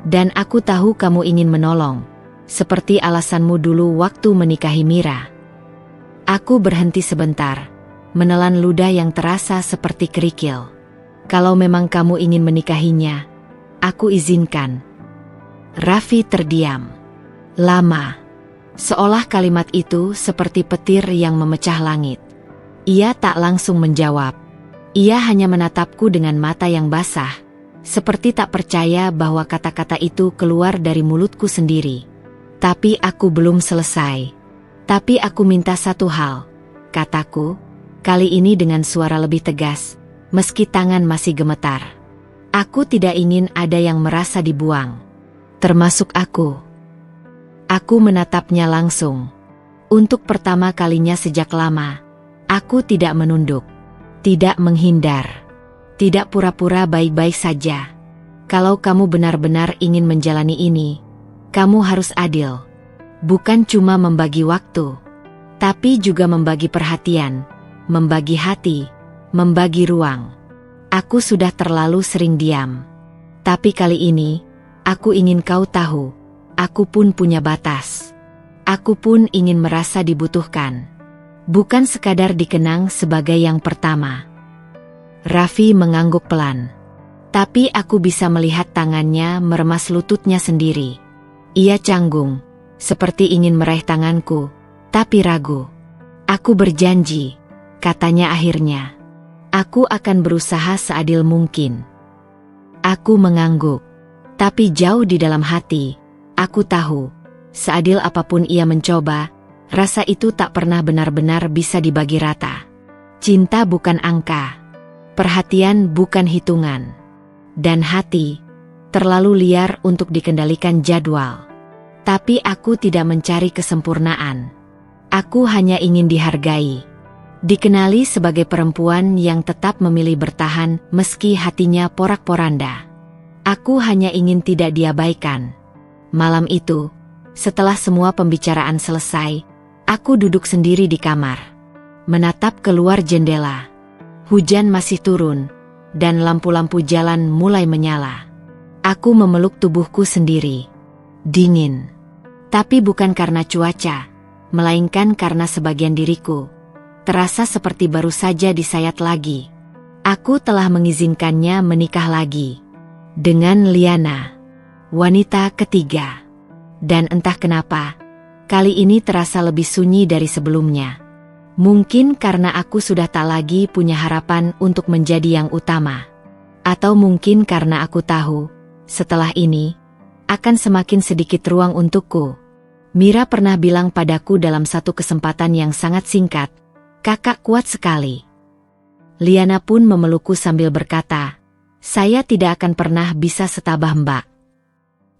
Dan aku tahu kamu ingin menolong, seperti alasanmu dulu waktu menikahi Mira. Aku berhenti sebentar, menelan ludah yang terasa seperti kerikil. Kalau memang kamu ingin menikahinya, aku izinkan. Raffi terdiam. Lama. Seolah kalimat itu seperti petir yang memecah langit. Ia tak langsung menjawab. Ia hanya menatapku dengan mata yang basah, seperti tak percaya bahwa kata-kata itu keluar dari mulutku sendiri. Tapi aku belum selesai. Tapi aku minta satu hal, kataku, kali ini dengan suara lebih tegas, meski tangan masih gemetar. Aku tidak ingin ada yang merasa dibuang. Termasuk aku. Aku menatapnya langsung. Untuk pertama kalinya sejak lama, aku tidak menunduk, tidak menghindar, tidak pura-pura baik-baik saja. Kalau kamu benar-benar ingin menjalani ini, kamu harus adil. Bukan cuma membagi waktu, tapi juga membagi perhatian, membagi hati, membagi ruang. Aku sudah terlalu sering diam. Tapi kali ini, aku ingin kau tahu. Aku pun punya batas. Aku pun ingin merasa dibutuhkan. Bukan sekadar dikenang sebagai yang pertama. Raffi mengangguk pelan. Tapi aku bisa melihat tangannya meremas lututnya sendiri. Ia canggung, seperti ingin meraih tanganku, tapi ragu. Aku berjanji, katanya akhirnya. Aku akan berusaha seadil mungkin. Aku mengangguk. Tapi jauh di dalam hati, aku tahu, seadil apapun ia mencoba, rasa itu tak pernah benar-benar bisa dibagi rata. Cinta bukan angka, perhatian bukan hitungan, dan hati terlalu liar untuk dikendalikan jadwal. Tapi aku tidak mencari kesempurnaan. Aku hanya ingin dihargai, dikenali sebagai perempuan yang tetap memilih bertahan meski hatinya porak-poranda. Aku hanya ingin tidak diabaikan. Malam itu, setelah semua pembicaraan selesai, aku duduk sendiri di kamar, menatap keluar jendela. Hujan masih turun, dan lampu-lampu jalan mulai menyala. Aku memeluk tubuhku sendiri. Dingin. Tapi bukan karena cuaca, melainkan karena sebagian diriku terasa seperti baru saja disayat lagi. Aku telah mengizinkannya menikah lagi. Dengan Liana. Wanita ketiga. Dan entah kenapa, kali ini terasa lebih sunyi dari sebelumnya. Mungkin karena aku sudah tak lagi punya harapan untuk menjadi yang utama. Atau mungkin karena aku tahu, setelah ini, akan semakin sedikit ruang untukku. Mira pernah bilang padaku dalam satu kesempatan yang sangat singkat, "Kakak kuat sekali." Liana pun memelukku sambil berkata, "Saya tidak akan pernah bisa setabah Mbak."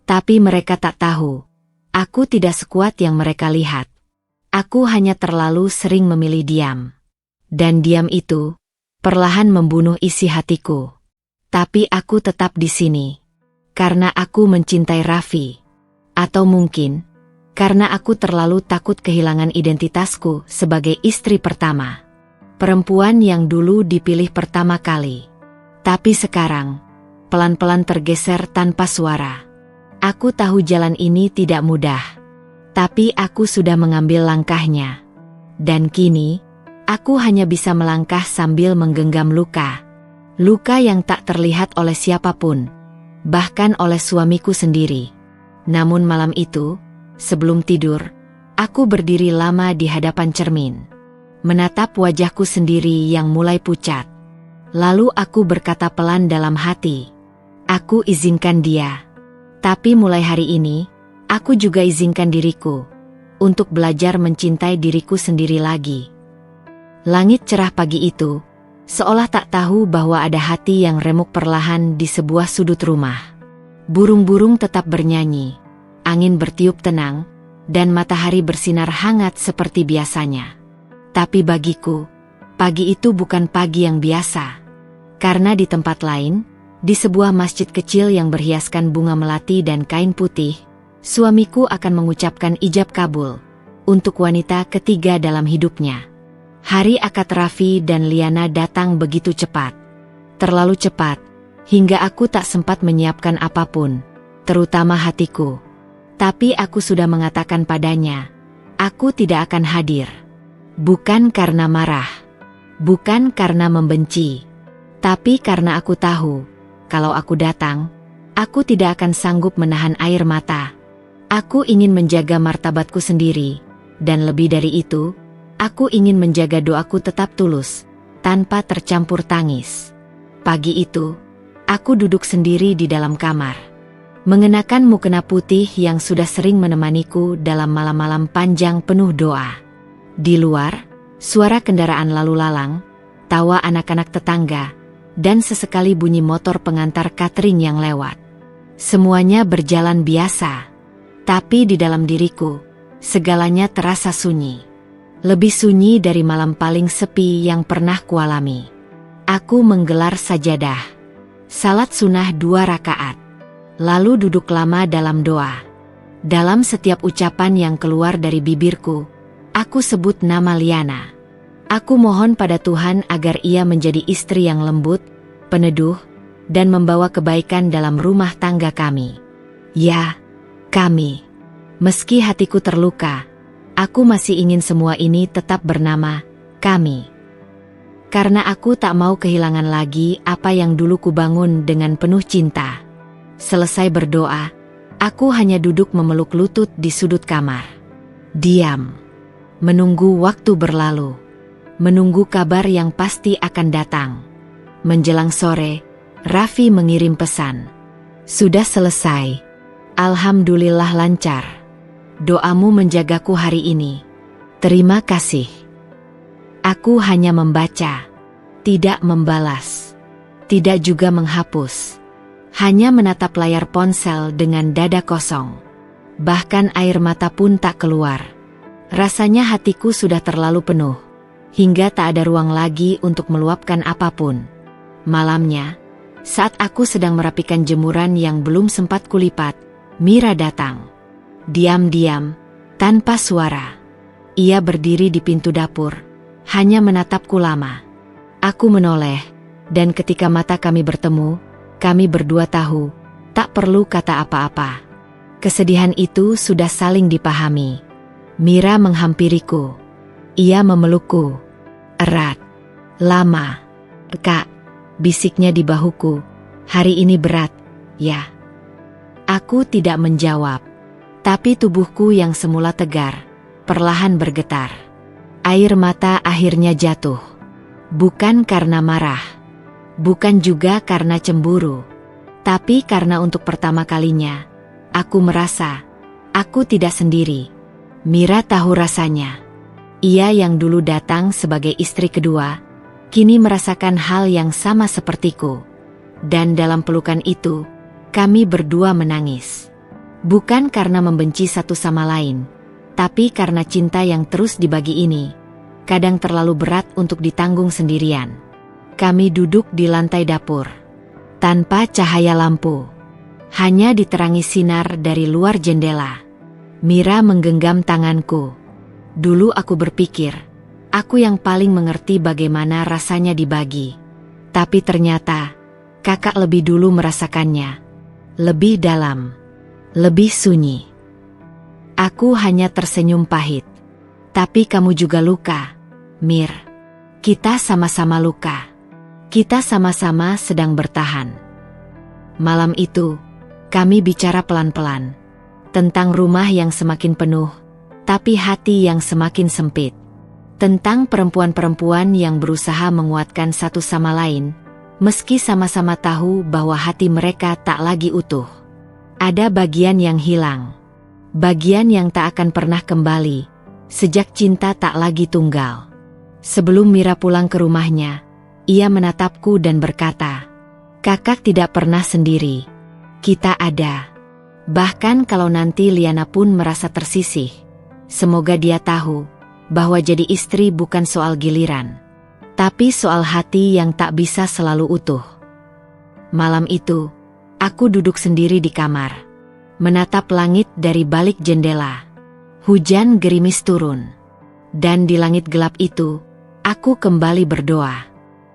Tapi mereka tak tahu, aku tidak sekuat yang mereka lihat. Aku hanya terlalu sering memilih diam. Dan diam itu, perlahan membunuh isi hatiku. Tapi aku tetap di sini. Karena aku mencintai Raffi. Atau mungkin, karena aku terlalu takut kehilangan identitasku sebagai istri pertama. Perempuan yang dulu dipilih pertama kali. Tapi sekarang, pelan-pelan tergeser tanpa suara. Aku tahu jalan ini tidak mudah. Tapi aku sudah mengambil langkahnya. Dan kini, aku hanya bisa melangkah sambil menggenggam luka. Luka yang tak terlihat oleh siapapun. Bahkan oleh suamiku sendiri. Namun malam itu, sebelum tidur, Aku berdiri lama di hadapan cermin, menatap wajahku sendiri yang mulai pucat. Lalu aku berkata pelan dalam hati, aku izinkan dia. Tapi mulai hari ini, aku juga izinkan diriku untuk belajar mencintai diriku sendiri lagi. Langit cerah pagi itu, seolah tak tahu bahwa ada hati yang remuk perlahan di sebuah sudut rumah. Burung-burung tetap bernyanyi, angin bertiup tenang, dan matahari bersinar hangat seperti biasanya. Tapi bagiku, pagi itu bukan pagi yang biasa. Karena di tempat lain, di sebuah masjid kecil yang berhiaskan bunga melati dan kain putih, suamiku akan mengucapkan ijab kabul untuk wanita ketiga dalam hidupnya. Hari akad Raffi dan Liana datang begitu cepat. Terlalu cepat, hingga aku tak sempat menyiapkan apapun, terutama hatiku. Tapi aku sudah mengatakan padanya, aku tidak akan hadir. Bukan karena marah, bukan karena membenci, tapi karena aku tahu, kalau aku datang, aku tidak akan sanggup menahan air mata. Aku ingin menjaga martabatku sendiri, dan lebih dari itu, aku ingin menjaga doaku tetap tulus, tanpa tercampur tangis. Pagi itu, aku duduk sendiri di dalam kamar, mengenakan mukena putih yang sudah sering menemaniku dalam malam-malam panjang penuh doa. Di luar, suara kendaraan lalu lalang, tawa anak-anak tetangga, dan sesekali bunyi motor pengantar catering yang lewat. Semuanya berjalan biasa, tapi di dalam diriku, segalanya terasa sunyi. Lebih sunyi dari malam paling sepi yang pernah kualami. Aku menggelar sajadah, salat sunnah 2 rakaat. Lalu duduk lama dalam doa. Dalam setiap ucapan yang keluar dari bibirku, aku sebut nama Liana. Aku mohon pada Tuhan agar ia menjadi istri yang lembut, peneduh, dan membawa kebaikan dalam rumah tangga kami. Ya, kami. Meski hatiku terluka, aku masih ingin semua ini tetap bernama kami. Karena aku tak mau kehilangan lagi apa yang dulu kubangun dengan penuh cinta. Selesai berdoa, aku hanya duduk memeluk lutut di sudut kamar. Diam. Menunggu waktu berlalu. Menunggu kabar yang pasti akan datang. Menjelang sore, Raffi mengirim pesan. Sudah selesai. Alhamdulillah lancar. Doamu menjagaku hari ini. Terima kasih. Aku hanya membaca, tidak membalas, tidak juga menghapus. Hanya menatap layar ponsel dengan dada kosong. Bahkan air mata pun tak keluar. Rasanya hatiku sudah terlalu penuh, hingga tak ada ruang lagi untuk meluapkan apapun. Malamnya, saat aku sedang merapikan jemuran yang belum sempat kulipat, Mira datang. Diam-diam, tanpa suara. Ia berdiri di pintu dapur, hanya menatapku lama. Aku menoleh, dan ketika mata kami bertemu, kami berdua tahu, tak perlu kata apa-apa. Kesedihan itu sudah saling dipahami. Mira menghampiriku. Ia memelukku. Erat. Lama. Kak, bisiknya di bahuku. Hari ini berat, ya. Aku tidak menjawab. Tapi tubuhku yang semula tegar, perlahan bergetar. Air mata akhirnya jatuh. Bukan karena marah. Bukan juga karena cemburu, tapi karena untuk pertama kalinya, aku merasa, aku tidak sendiri. Mira tahu rasanya. Ia yang dulu datang sebagai istri kedua, kini merasakan hal yang sama sepertiku. Dan dalam pelukan itu, kami berdua menangis. Bukan karena membenci satu sama lain, tapi karena cinta yang terus dibagi ini, kadang terlalu berat untuk ditanggung sendirian. Kami duduk di lantai dapur, tanpa cahaya lampu, hanya diterangi sinar dari luar jendela. Mira menggenggam tanganku. Dulu aku berpikir, aku yang paling mengerti bagaimana rasanya dibagi. Tapi ternyata, kakak lebih dulu merasakannya. Lebih dalam, lebih sunyi. Aku hanya tersenyum pahit. Tapi kamu juga luka, Mir. Kita sama-sama luka. Kita sama-sama sedang bertahan. Malam itu, kami bicara pelan-pelan tentang rumah yang semakin penuh, tapi hati yang semakin sempit. Tentang perempuan-perempuan yang berusaha menguatkan satu sama lain, meski sama-sama tahu bahwa hati mereka tak lagi utuh. Ada bagian yang hilang. Bagian yang tak akan pernah kembali, sejak cinta tak lagi tunggal. Sebelum Mira pulang ke rumahnya, ia menatapku dan berkata, "Kakak tidak pernah sendiri. Kita ada." Bahkan kalau nanti Liana pun merasa tersisih, semoga dia tahu bahwa jadi istri bukan soal giliran, tapi soal hati yang tak bisa selalu utuh. Malam itu, aku duduk sendiri di kamar, menatap langit dari balik jendela. Hujan gerimis turun, dan di langit gelap itu, aku kembali berdoa.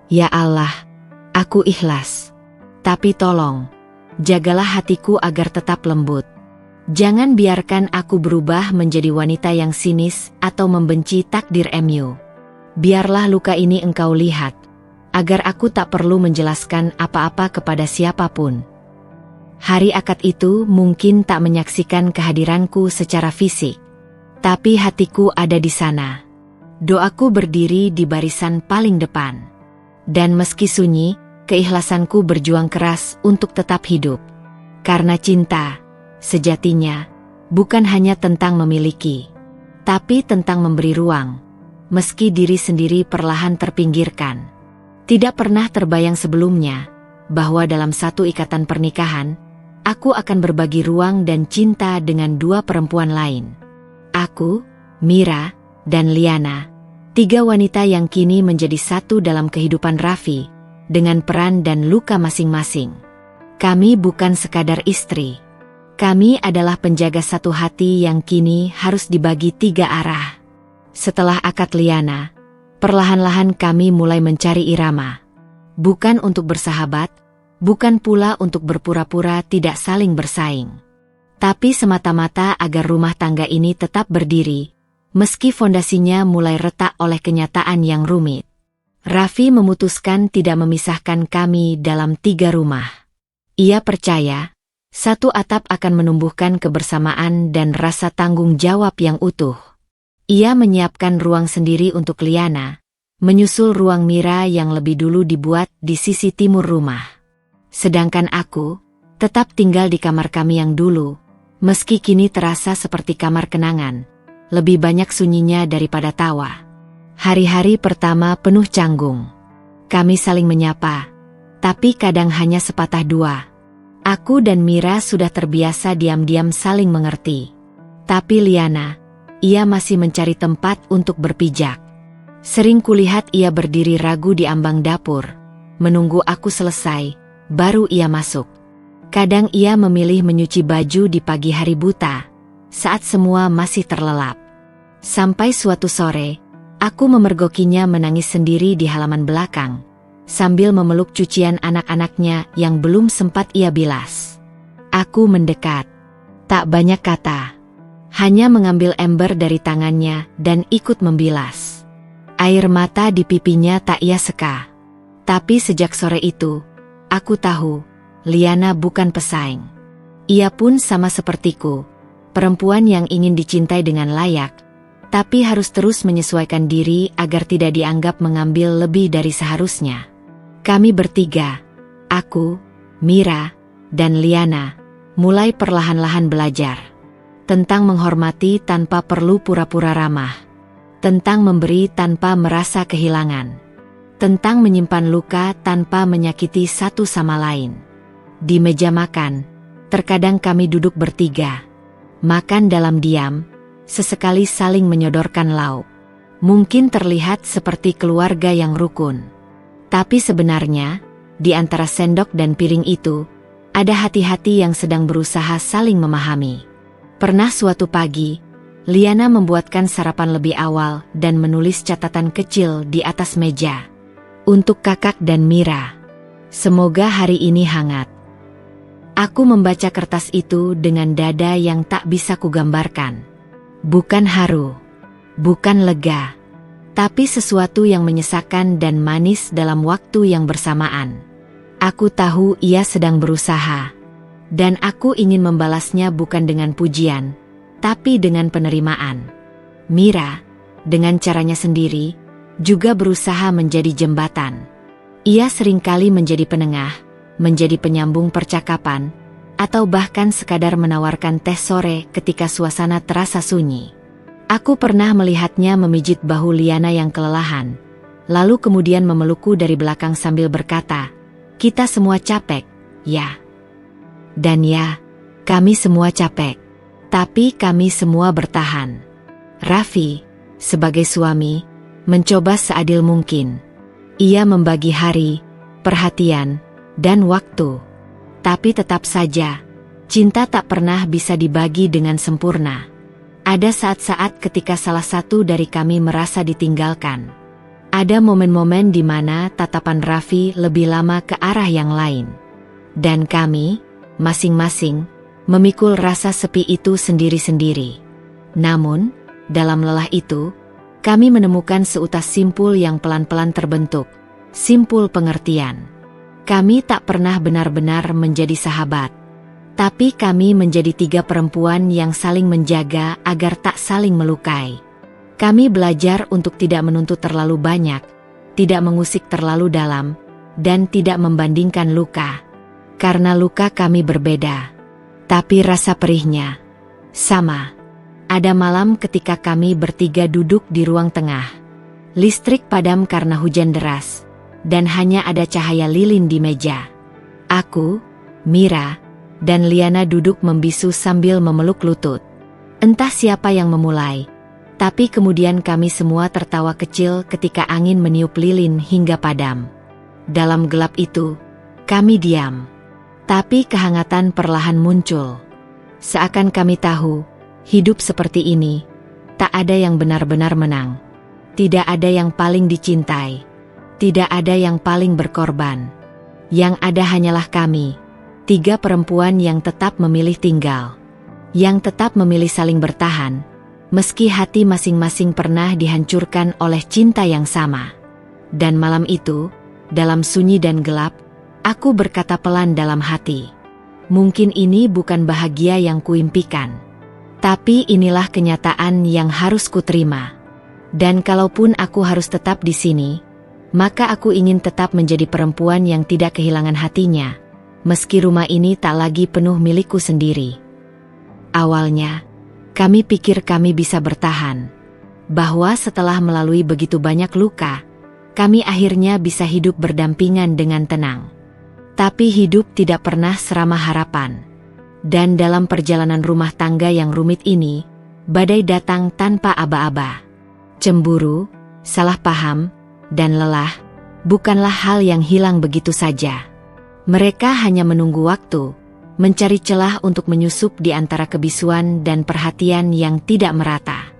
Ya Allah, aku ikhlas. Tapi tolong, jagalah hatiku agar tetap lembut. Jangan biarkan aku berubah menjadi wanita yang sinis atau membenci takdir MU. Biarlah luka ini Engkau lihat, agar aku tak perlu menjelaskan apa-apa kepada siapapun. Hari akad itu mungkin tak menyaksikan kehadiranku secara fisik, tapi hatiku ada di sana. Doaku berdiri di barisan paling depan. Dan meski sunyi, keikhlasanku berjuang keras untuk tetap hidup. Karena cinta, sejatinya, bukan hanya tentang memiliki, tapi tentang memberi ruang, meski diri sendiri perlahan terpinggirkan. Tidak pernah terbayang sebelumnya, bahwa dalam satu ikatan pernikahan, aku akan berbagi ruang dan cinta dengan dua perempuan lain. Aku, Mira, dan Liana, tiga wanita yang kini menjadi satu dalam kehidupan Raffi, dengan peran dan luka masing-masing. Kami bukan sekadar istri. Kami adalah penjaga satu hati yang kini harus dibagi tiga arah. Setelah akad Liana, perlahan-lahan kami mulai mencari irama. Bukan untuk bersahabat, bukan pula untuk berpura-pura tidak saling bersaing. Tapi semata-mata agar rumah tangga ini tetap berdiri, meski fondasinya mulai retak oleh kenyataan yang rumit. Raffi memutuskan tidak memisahkan kami dalam tiga rumah. Ia percaya, satu atap akan menumbuhkan kebersamaan dan rasa tanggung jawab yang utuh. Ia menyiapkan ruang sendiri untuk Liana, menyusul ruang Mira yang lebih dulu dibuat di sisi timur rumah. Sedangkan aku, tetap tinggal di kamar kami yang dulu, meski kini terasa seperti kamar kenangan, lebih banyak sunyinya daripada tawa. Hari-hari pertama penuh canggung. Kami saling menyapa, tapi kadang hanya sepatah dua. Aku dan Mira sudah terbiasa diam-diam saling mengerti. Tapi Liana, ia masih mencari tempat untuk berpijak. Sering kulihat ia berdiri ragu di ambang dapur, menunggu aku selesai, baru ia masuk. Kadang ia memilih menyuci baju di pagi hari buta, saat semua masih terlelap. Sampai suatu sore, aku memergokinya menangis sendiri di halaman belakang, sambil memeluk cucian anak-anaknya yang belum sempat ia bilas. Aku mendekat. Tak banyak kata. Hanya mengambil ember dari tangannya dan ikut membilas. Air mata di pipinya tak ia seka. Tapi sejak sore itu, aku tahu, Liana bukan pesaing. Ia pun sama sepertiku, perempuan yang ingin dicintai dengan layak, tapi harus terus menyesuaikan diri agar tidak dianggap mengambil lebih dari seharusnya. Kami bertiga, aku, Mira, dan Liana, mulai perlahan-lahan belajar. Tentang menghormati tanpa perlu pura-pura ramah. Tentang memberi tanpa merasa kehilangan. Tentang menyimpan luka tanpa menyakiti satu sama lain. Di meja makan, terkadang kami duduk bertiga. Makan dalam diam, sesekali saling menyodorkan lauk. Mungkin terlihat seperti keluarga yang rukun. Tapi sebenarnya, di antara sendok dan piring itu, ada hati-hati yang sedang berusaha saling memahami. Pernah suatu pagi, Liana membuatkan sarapan lebih awal dan menulis catatan kecil di atas meja. Untuk kakak dan Mira. Semoga hari ini hangat. Aku membaca kertas itu dengan dada yang tak bisa kugambarkan. Bukan haru, bukan lega, tapi sesuatu yang menyesakan dan manis dalam waktu yang bersamaan. Aku tahu ia sedang berusaha, dan aku ingin membalasnya bukan dengan pujian, tapi dengan penerimaan. Mira, dengan caranya sendiri, juga berusaha menjadi jembatan. Ia seringkali menjadi penengah, menjadi penyambung percakapan, atau bahkan sekadar menawarkan teh sore ketika suasana terasa sunyi. Aku pernah melihatnya memijit bahu Liana yang kelelahan, lalu kemudian memelukku dari belakang sambil berkata, "Kita semua capek, ya." Dan ya, kami semua capek. Tapi kami semua bertahan. Raffi, sebagai suami, mencoba seadil mungkin. Ia membagi hari, perhatian, dan waktu. Tapi tetap saja, cinta tak pernah bisa dibagi dengan sempurna. Ada saat-saat ketika salah satu dari kami merasa ditinggalkan. Ada momen-momen di mana tatapan Raffi lebih lama ke arah yang lain. Dan kami, masing-masing, memikul rasa sepi itu sendiri-sendiri. Namun, dalam lelah itu, kami menemukan seutas simpul yang pelan-pelan terbentuk, simpul pengertian. Kami tak pernah benar-benar menjadi sahabat. Tapi kami menjadi 3 perempuan yang saling menjaga agar tak saling melukai. Kami belajar untuk tidak menuntut terlalu banyak, tidak mengusik terlalu dalam, dan tidak membandingkan luka. Karena luka kami berbeda. Tapi rasa perihnya sama. Ada malam ketika kami bertiga duduk di ruang tengah. Listrik padam karena hujan deras, dan hanya ada cahaya lilin di meja. Aku, Mira, dan Liana duduk membisu sambil memeluk lutut. Entah siapa yang memulai, tapi kemudian kami semua tertawa kecil ketika angin meniup lilin hingga padam. Dalam gelap itu, kami diam. Tapi kehangatan perlahan muncul. Seakan kami tahu, hidup seperti ini, tak ada yang benar-benar menang. Tidak ada yang paling dicintai. Tidak ada yang paling berkorban. Yang ada hanyalah kami. 3 perempuan yang tetap memilih tinggal. Yang tetap memilih saling bertahan, meski hati masing-masing pernah dihancurkan oleh cinta yang sama. Dan malam itu, dalam sunyi dan gelap, aku berkata pelan dalam hati. Mungkin ini bukan bahagia yang kuimpikan. Tapi inilah kenyataan yang harus kuterima. Dan kalaupun aku harus tetap di sini, maka aku ingin tetap menjadi perempuan yang tidak kehilangan hatinya. Meski rumah ini tak lagi penuh milikku sendiri. Awalnya, kami pikir kami bisa bertahan. Bahwa setelah melalui begitu banyak luka, kami akhirnya bisa hidup berdampingan dengan tenang. Tapi hidup tidak pernah seramah harapan. Dan dalam perjalanan rumah tangga yang rumit ini, badai datang tanpa aba-aba. Cemburu, salah paham, dan lelah, bukanlah hal yang hilang begitu saja. Mereka hanya menunggu waktu, mencari celah untuk menyusup di antara kebisuan dan perhatian yang tidak merata.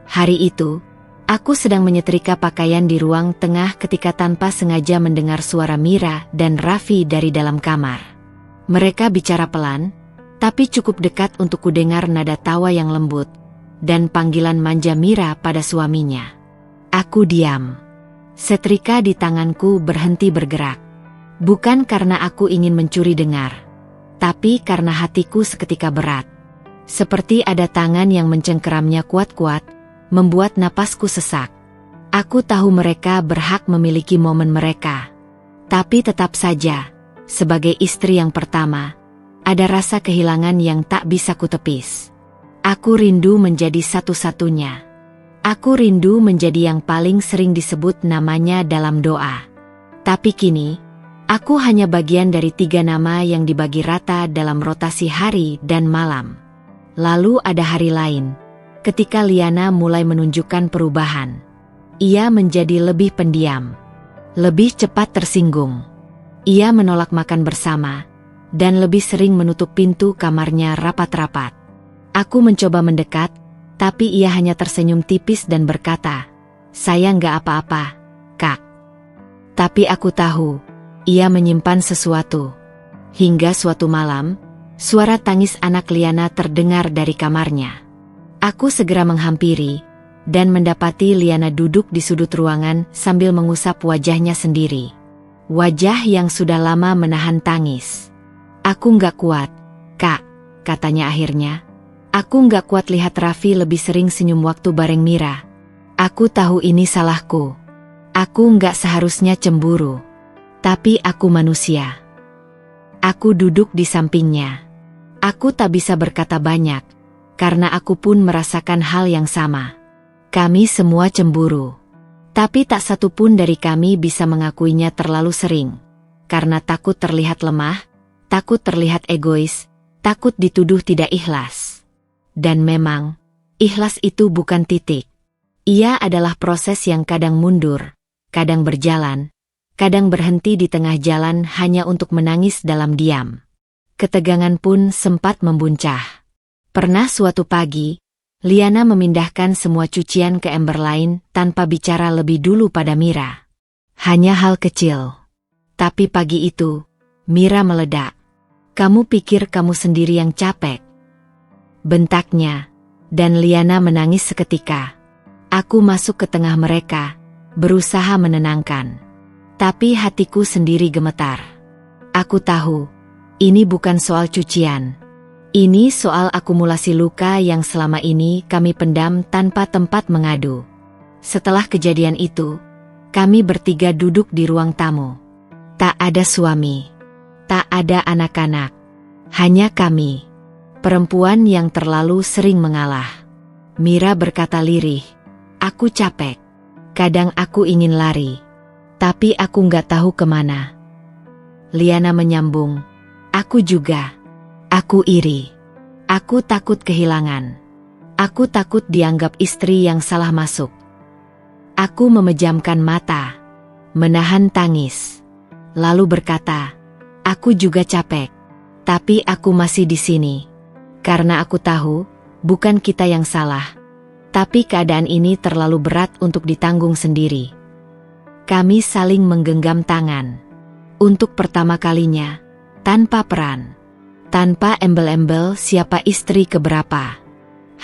Hari itu, aku sedang menyetrika pakaian di ruang tengah ketika tanpa sengaja mendengar suara Mira dan Raffi dari dalam kamar. Mereka bicara pelan, tapi cukup dekat untuk kudengar nada tawa yang lembut, dan panggilan manja Mira pada suaminya. Aku diam. Setrika di tanganku berhenti bergerak. Bukan karena aku ingin mencuri dengar, tapi karena hatiku seketika berat. Seperti ada tangan yang mencengkeramnya kuat-kuat, membuat napasku sesak. Aku tahu mereka berhak memiliki momen mereka. Tapi tetap saja, sebagai istri yang pertama, ada rasa kehilangan yang tak bisa kutepis. Aku rindu menjadi satu-satunya. Aku rindu menjadi yang paling sering disebut namanya dalam doa. Tapi kini, aku hanya bagian dari 3 nama yang dibagi rata dalam rotasi hari dan malam. Lalu ada hari lain, ketika Liana mulai menunjukkan perubahan. Ia menjadi lebih pendiam, lebih cepat tersinggung. Ia menolak makan bersama, dan lebih sering menutup pintu kamarnya rapat-rapat. Aku mencoba mendekat, tapi ia hanya tersenyum tipis dan berkata, "Saya nggak apa-apa, Kak." Tapi aku tahu, ia menyimpan sesuatu. Hingga suatu malam, suara tangis anak Liana terdengar dari kamarnya. Aku segera menghampiri, dan mendapati Liana duduk di sudut ruangan sambil mengusap wajahnya sendiri. Wajah yang sudah lama menahan tangis. "Aku nggak kuat, Kak," katanya akhirnya. Aku nggak kuat lihat Raffi lebih sering senyum waktu bareng Mira. Aku tahu ini salahku. Aku nggak seharusnya cemburu. Tapi aku manusia. Aku duduk di sampingnya. Aku tak bisa berkata banyak, karena aku pun merasakan hal yang sama. Kami semua cemburu. Tapi tak satu pun dari kami bisa mengakuinya terlalu sering. Karena takut terlihat lemah, takut terlihat egois, takut dituduh tidak ikhlas. Dan memang, ikhlas itu bukan titik. Ia adalah proses yang kadang mundur, kadang berjalan, kadang berhenti di tengah jalan hanya untuk menangis dalam diam. Ketegangan pun sempat membuncah. Pernah suatu pagi, Liana memindahkan semua cucian ke ember lain tanpa bicara lebih dulu pada Mira. Hanya hal kecil. Tapi pagi itu, Mira meledak. "Kamu pikir kamu sendiri yang capek?" bentaknya, dan Liana menangis seketika. Aku masuk ke tengah mereka, berusaha menenangkan. Tapi hatiku sendiri gemetar. Aku tahu, ini bukan soal cucian. Ini soal akumulasi luka yang selama ini kami pendam tanpa tempat mengadu. Setelah kejadian itu, kami bertiga duduk di ruang tamu. Tak ada suami, tak ada anak-anak, hanya kami. Perempuan yang terlalu sering mengalah. Mira berkata lirih, "Aku capek. Kadang aku ingin lari. Tapi aku nggak tahu kemana." Liana menyambung, "Aku juga. Aku iri. Aku takut kehilangan. Aku takut dianggap istri yang salah masuk." Aku memejamkan mata, menahan tangis. Lalu berkata, "Aku juga capek. Tapi aku masih di sini. Karena aku tahu, bukan kita yang salah. Tapi keadaan ini terlalu berat untuk ditanggung sendiri." Kami saling menggenggam tangan. Untuk pertama kalinya, tanpa peran. Tanpa embel-embel siapa istri keberapa.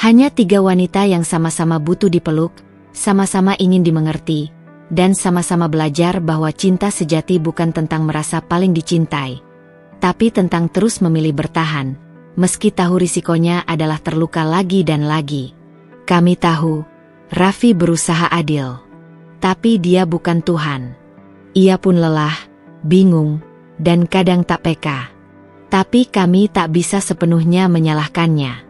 Hanya 3 wanita yang sama-sama butuh dipeluk, sama-sama ingin dimengerti, dan sama-sama belajar bahwa cinta sejati bukan tentang merasa paling dicintai, tapi tentang terus memilih bertahan, meski tahu risikonya adalah terluka lagi dan lagi. Kami tahu, Raffi berusaha adil. Tapi dia bukan Tuhan. Ia pun lelah, bingung, dan kadang tak peka. Tapi kami tak bisa sepenuhnya menyalahkannya.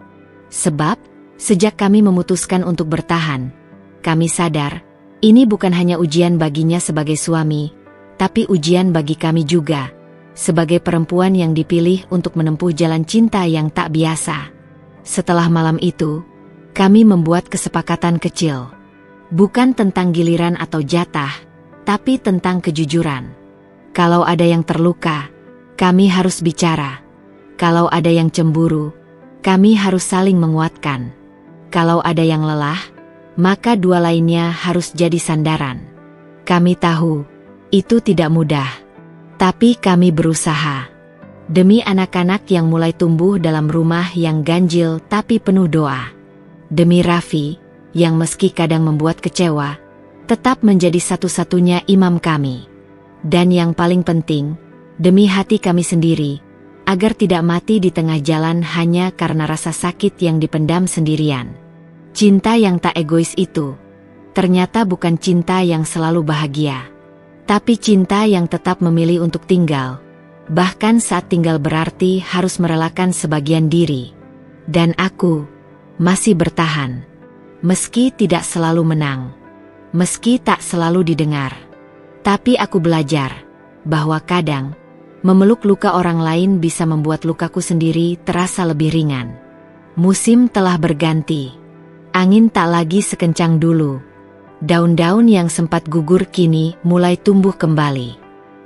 Sebab, sejak kami memutuskan untuk bertahan, kami sadar, ini bukan hanya ujian baginya sebagai suami, tapi ujian bagi kami juga, sebagai perempuan yang dipilih untuk menempuh jalan cinta yang tak biasa. Setelah malam itu, kami membuat kesepakatan kecil. Bukan tentang giliran atau jatah, tapi tentang kejujuran. Kalau ada yang terluka, kami harus bicara. Kalau ada yang cemburu, kami harus saling menguatkan. Kalau ada yang lelah, maka 2 lainnya harus jadi sandaran. Kami tahu, itu tidak mudah. Tapi kami berusaha. Demi anak-anak yang mulai tumbuh dalam rumah yang ganjil tapi penuh doa. Demi Raffi, yang meski kadang membuat kecewa, tetap menjadi satu-satunya imam kami. Dan yang paling penting, demi hati kami sendiri, agar tidak mati di tengah jalan hanya karena rasa sakit yang dipendam sendirian. Cinta yang tak egois itu, ternyata bukan cinta yang selalu bahagia. Tapi cinta yang tetap memilih untuk tinggal, bahkan saat tinggal berarti harus merelakan sebagian diri. Dan aku masih bertahan, meski tidak selalu menang, meski tak selalu didengar. Tapi aku belajar bahwa kadang memeluk luka orang lain bisa membuat lukaku sendiri terasa lebih ringan. Musim telah berganti. Angin tak lagi sekencang dulu. Daun-daun yang sempat gugur kini mulai tumbuh kembali.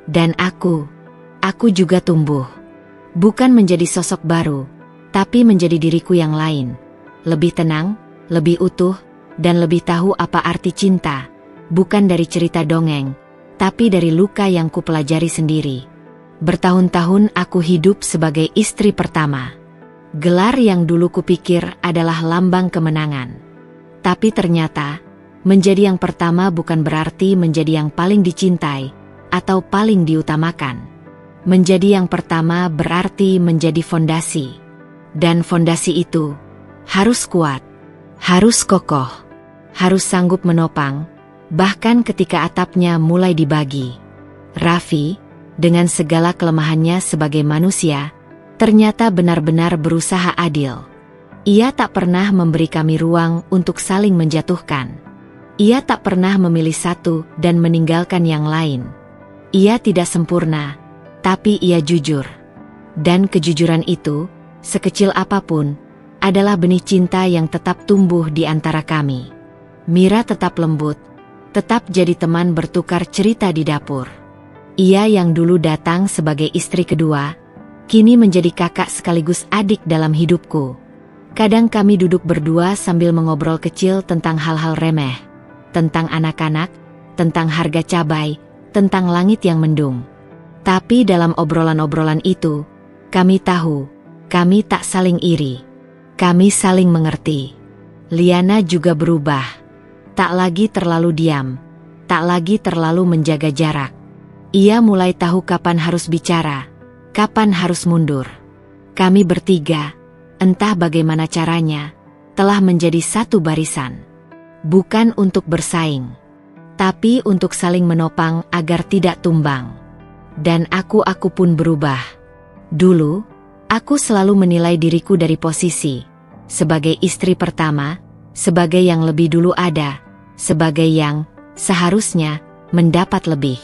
Dan aku juga tumbuh. Bukan menjadi sosok baru, tapi menjadi diriku yang lain. Lebih tenang, lebih utuh, dan lebih tahu apa arti cinta. Bukan dari cerita dongeng, tapi dari luka yang kupelajari sendiri. Bertahun-tahun aku hidup sebagai istri pertama. Gelar yang dulu kupikir adalah lambang kemenangan. Tapi ternyata, menjadi yang pertama bukan berarti menjadi yang paling dicintai, atau paling diutamakan. Menjadi yang pertama berarti menjadi fondasi. Dan fondasi itu, Harus kuat, harus kokoh, harus sanggup menopang, bahkan ketika atapnya mulai dibagi. Raffi, dengan segala kelemahannya sebagai manusia, ternyata benar-benar berusaha adil. Ia tak pernah memberi kami ruang untuk saling menjatuhkan. Ia tak pernah memilih satu dan meninggalkan yang lain. Ia tidak sempurna, tapi ia jujur. Dan kejujuran itu, sekecil apapun, adalah benih cinta yang tetap tumbuh di antara kami. Mira tetap lembut, tetap jadi teman bertukar cerita di dapur. Ia yang dulu datang sebagai istri kedua, kini menjadi kakak sekaligus adik dalam hidupku. Kadang kami duduk berdua sambil mengobrol kecil tentang hal-hal remeh, tentang anak-anak, tentang harga cabai, tentang langit yang mendung. Tapi dalam obrolan-obrolan itu, kami tahu, kami tak saling iri. Kami saling mengerti. Liana juga berubah. Tak lagi terlalu diam, tak lagi terlalu menjaga jarak. Ia mulai tahu kapan harus bicara, kapan harus mundur. Kami bertiga, entah bagaimana caranya, telah menjadi satu barisan. Bukan untuk bersaing, tapi untuk saling menopang agar tidak tumbang. Dan aku pun berubah. Dulu, aku selalu menilai diriku dari posisi, sebagai istri pertama, sebagai yang lebih dulu ada, sebagai yang, seharusnya, mendapat lebih.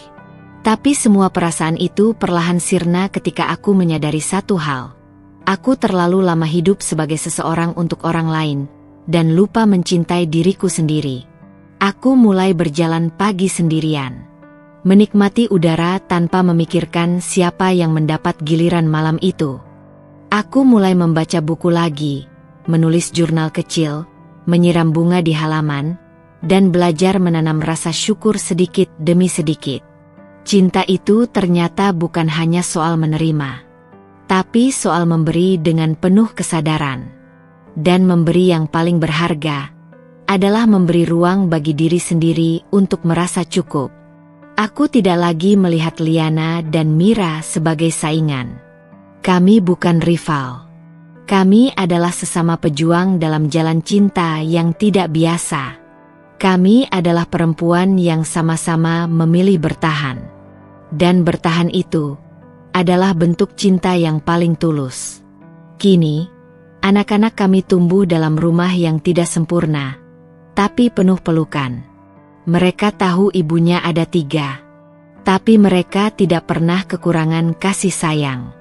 Tapi semua perasaan itu perlahan sirna ketika aku menyadari satu hal. Aku terlalu lama hidup sebagai seseorang untuk orang lain, dan lupa mencintai diriku sendiri. Aku mulai berjalan pagi sendirian. Menikmati udara tanpa memikirkan siapa yang mendapat giliran malam itu. Aku mulai membaca buku lagi, menulis jurnal kecil, menyiram bunga di halaman, dan belajar menanam rasa syukur sedikit demi sedikit. Cinta itu ternyata bukan hanya soal menerima, tapi soal memberi dengan penuh kesadaran. Dan memberi yang paling berharga adalah memberi ruang bagi diri sendiri untuk merasa cukup. Aku tidak lagi melihat Liana dan Mira sebagai saingan. Kami bukan rival. Kami adalah sesama pejuang dalam jalan cinta yang tidak biasa. Kami adalah perempuan yang sama-sama memilih bertahan. Dan bertahan itu adalah bentuk cinta yang paling tulus. Kini, anak-anak kami tumbuh dalam rumah yang tidak sempurna, tapi penuh pelukan. Mereka tahu ibunya ada 3, tapi mereka tidak pernah kekurangan kasih sayang.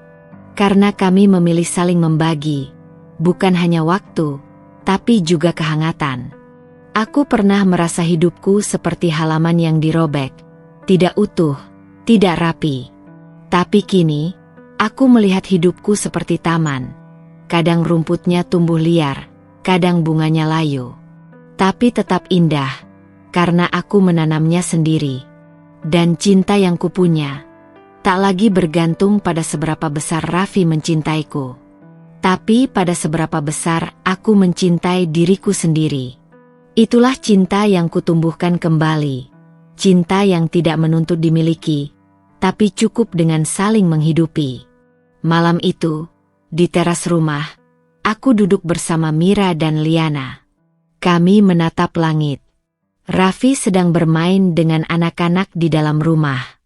Karena kami memilih saling membagi, bukan hanya waktu, tapi juga kehangatan. Aku pernah merasa hidupku seperti halaman yang dirobek, tidak utuh, tidak rapi. Tapi kini, aku melihat hidupku seperti taman. Kadang rumputnya tumbuh liar, kadang bunganya layu. Tapi tetap indah, karena aku menanamnya sendiri. Dan cinta yang kupunya tak lagi bergantung pada seberapa besar Raffi mencintaiku, tapi pada seberapa besar aku mencintai diriku sendiri. Itulah cinta yang kutumbuhkan kembali, cinta yang tidak menuntut dimiliki, tapi cukup dengan saling menghidupi. Malam itu, di teras rumah, aku duduk bersama Mira dan Liana. Kami menatap langit. Raffi sedang bermain dengan anak-anak di dalam rumah.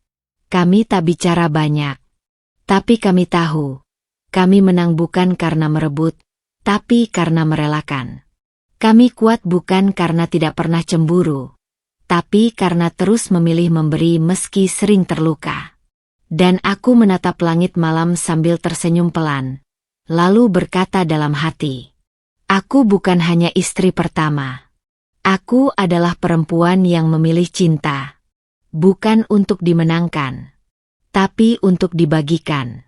Kami tak bicara banyak, tapi kami tahu, kami menang bukan karena merebut, tapi karena merelakan. Kami kuat bukan karena tidak pernah cemburu, tapi karena terus memilih memberi meski sering terluka. Dan aku menatap langit malam sambil tersenyum pelan, lalu berkata dalam hati, aku bukan hanya istri pertama. Aku adalah perempuan yang memilih cinta. Bukan untuk dimenangkan, tapi untuk dibagikan.